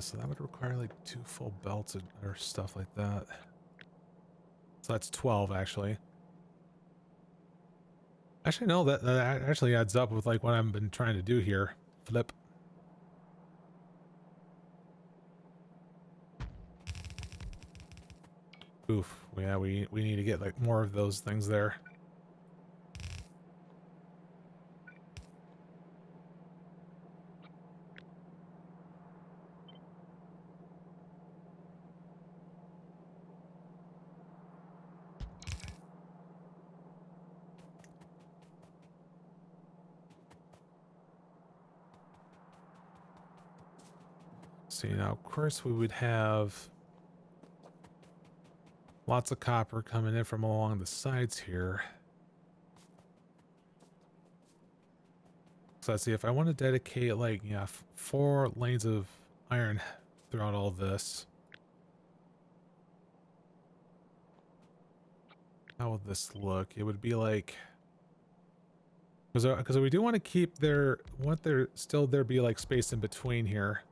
So that would require like 2 full belts or stuff like that. So that's 12 actually. Actually, no, that actually adds up with like what I've been trying to do here. Flip. Oof. Yeah, we need to get like more of those things there. See, now of course we would have lots of copper coming in from along the sides here. So let's see, if I want to dedicate like, yeah, 4 lanes of iron throughout all this. How would this look? It would be like... Because we do want to keep there still there be like space in between here.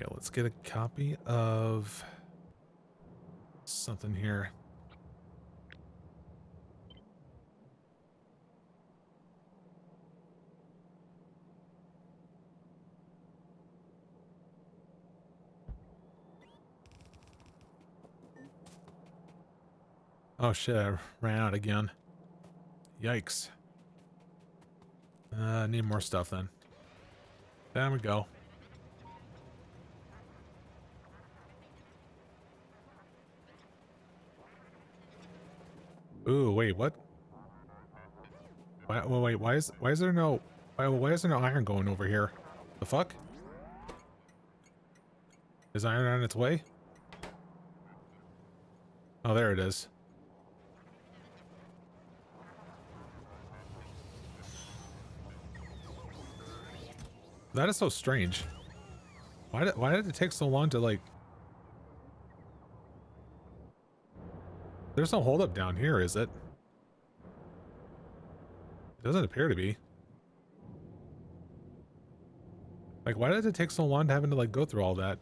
Okay, let's get a copy of something here. Oh shit, I ran out again. Yikes. Need more stuff then. There we go. Ooh, wait, what? Wait, why is there no why is there no iron going over here? The fuck? Is iron on its way? Oh, there it is. That is so strange. Why did it take so long to like... There's no holdup down here, is it? It doesn't appear to be. Like, why did it take so long to having to like go through all that?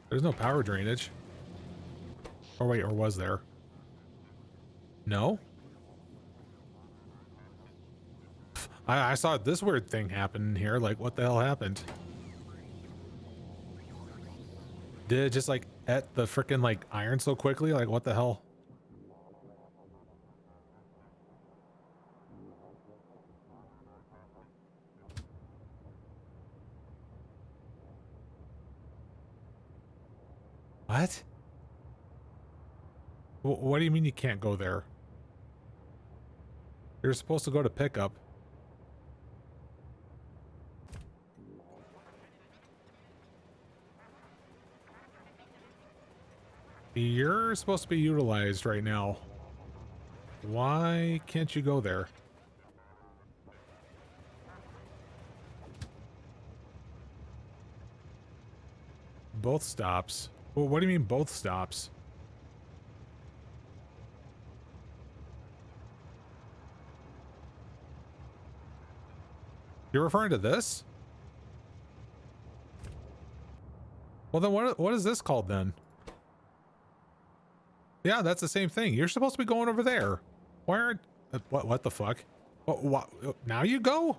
There's no power drainage. Or wait, or was there? No? I saw this weird thing happen here. Like, what the hell happened? Did it just like et the freaking like iron so quickly? Like, what the hell? What? What do you mean you can't go there? You're supposed to go to pickup. You're supposed to be utilized right now. Why can't you go there? Both stops? Well, what do you mean both stops? You're referring to this? Well then what is this called then? Yeah, that's the same thing. You're supposed to be going over there. Why aren't... What the fuck? What, now you go?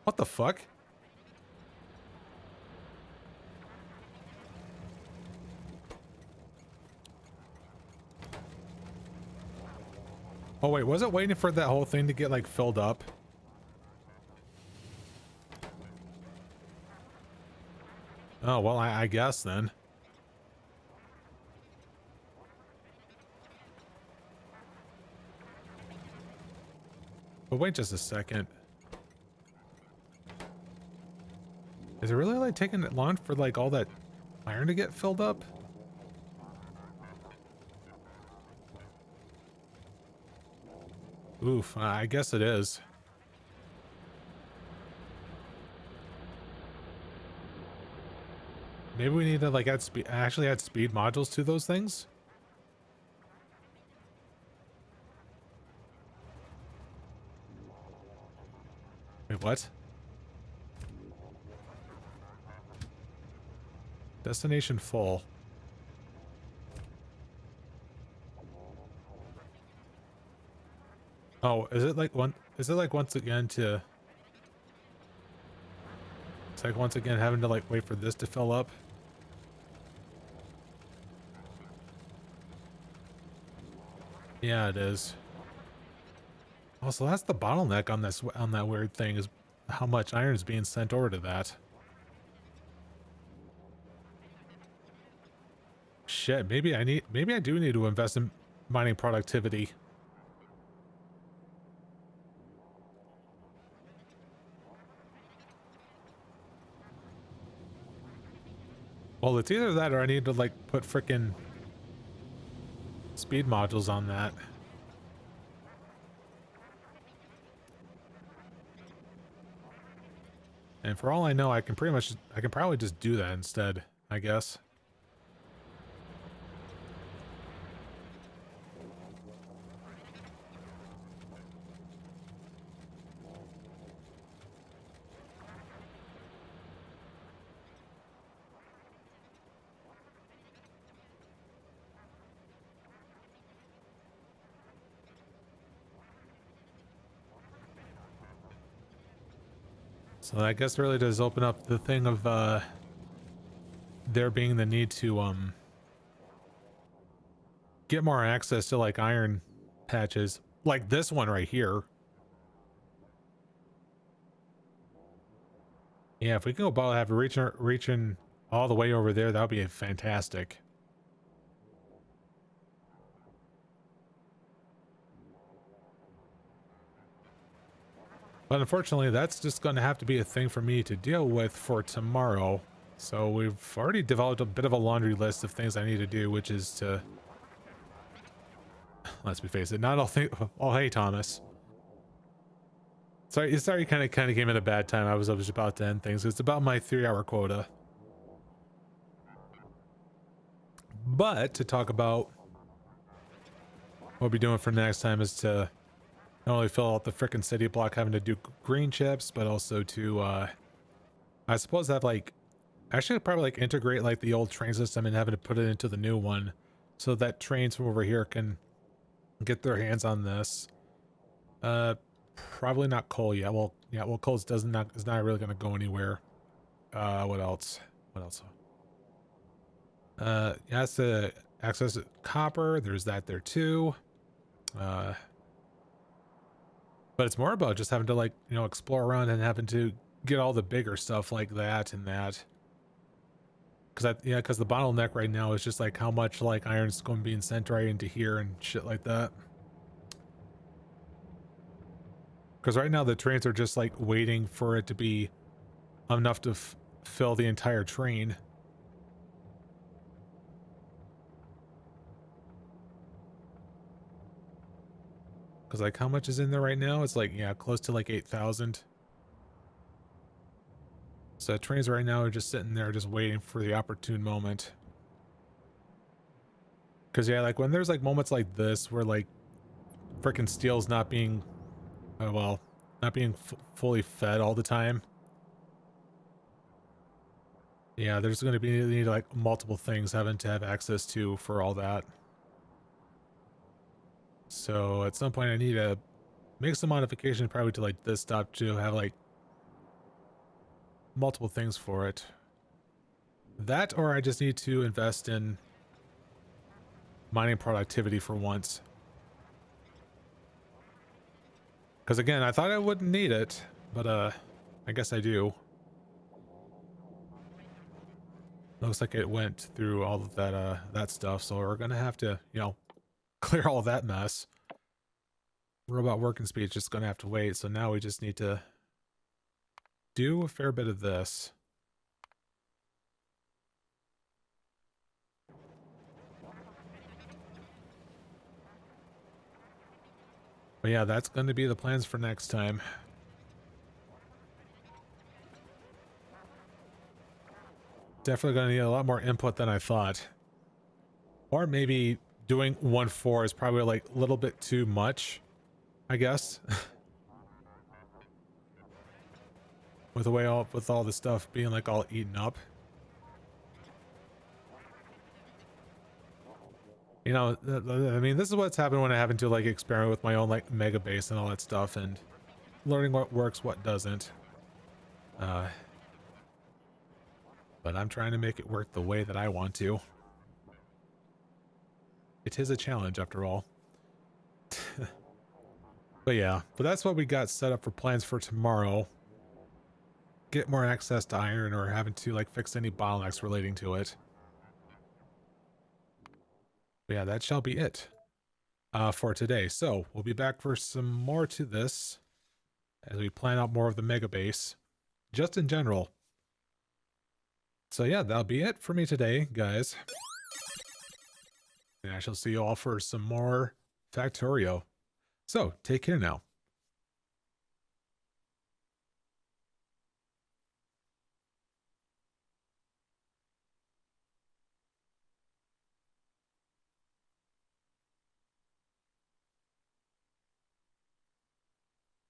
What the fuck? Oh wait, was it waiting for that whole thing to get like filled up? Oh, well, I guess then. But wait just a second. Is it really like taking it long for like all that iron to get filled up? Oof, I guess it is. Maybe we need to like add speed, actually add speed modules to those things? Wait, what? Destination full. Oh, is it like once again to... It's like once again having to like wait for this to fill up? Yeah, it is. Also, that's the bottleneck on this, on that weird thing, is how much iron is being sent over to that. Shit, maybe I do need to invest in mining productivity. Well, it's either that or I need to like put frickin' speed modules on that. And for all I know, I can probably just do that instead, I guess. So I guess it really does open up the thing of there being the need to get more access to like iron patches, like this one right here. Yeah, if we can go about have reaching all the way over there, that would be fantastic. But unfortunately, that's just going to have to be a thing for me to deal with for tomorrow. So we've already developed a bit of a laundry list of things I need to do, which is to, let's be face it, not all think. Oh, hey, Thomas. Sorry, kind of came at a bad time. I was about to end things. It's about my 3-hour quota. But to talk about what we'll be doing for next time is to not only fill out the frickin' city block having to do green chips, but also to, I suppose have like, actually probably like integrate like the old train system and having to put it into the new one so that trains from over here can get their hands on this. Probably not coal yet. Well, yeah, well, coal is not really going to go anywhere. What else? Yeah, that's the access to copper. There's that there too. But it's more about just having to like, you know, explore around and having to get all the bigger stuff like that and that. Because the bottleneck right now is just like how much like iron's going to be sent right into here and shit like that. Because right now the trains are just like waiting for it to be enough to fill the entire train. Because like how much is in there right now? It's like, yeah, close to like 8,000. So trains right now are just sitting there just waiting for the opportune moment. Because yeah, like when there's like moments like this where like freaking steel's not being, well, not being fully fed all the time. Yeah, there's going to be need like multiple things having to have access to for all that. So at some point I need to make some modification probably to like this stop to have like multiple things for it. That, or I just need to invest in mining productivity for once. Because again, I thought I wouldn't need it, but I guess I do. Looks like it went through all of that stuff, so we're gonna have to, you know, clear all that mess. Robot working speed is just gonna have to wait, so now we just need to do a fair bit of this. But yeah, that's going to be the plans for next time. Definitely going to need a lot more input than I thought. Or maybe doing 1.4 is probably like a little bit too much, I guess. With all the stuff being like all eaten up. You know, I mean, this is what's happened when I happen to like experiment with my own like Megabase and all that stuff and learning what works, what doesn't. But I'm trying to make it work the way that I want to. It is a challenge after all. But yeah, but that's what we got set up for plans for tomorrow. Get more access to iron or having to like fix any bottlenecks relating to it. But yeah, that shall be it for today. So we'll be back for some more to this as we plan out more of the Megabase, just in general. So yeah, that'll be it for me today, guys. And I shall see you all for some more Factorio. So take care now.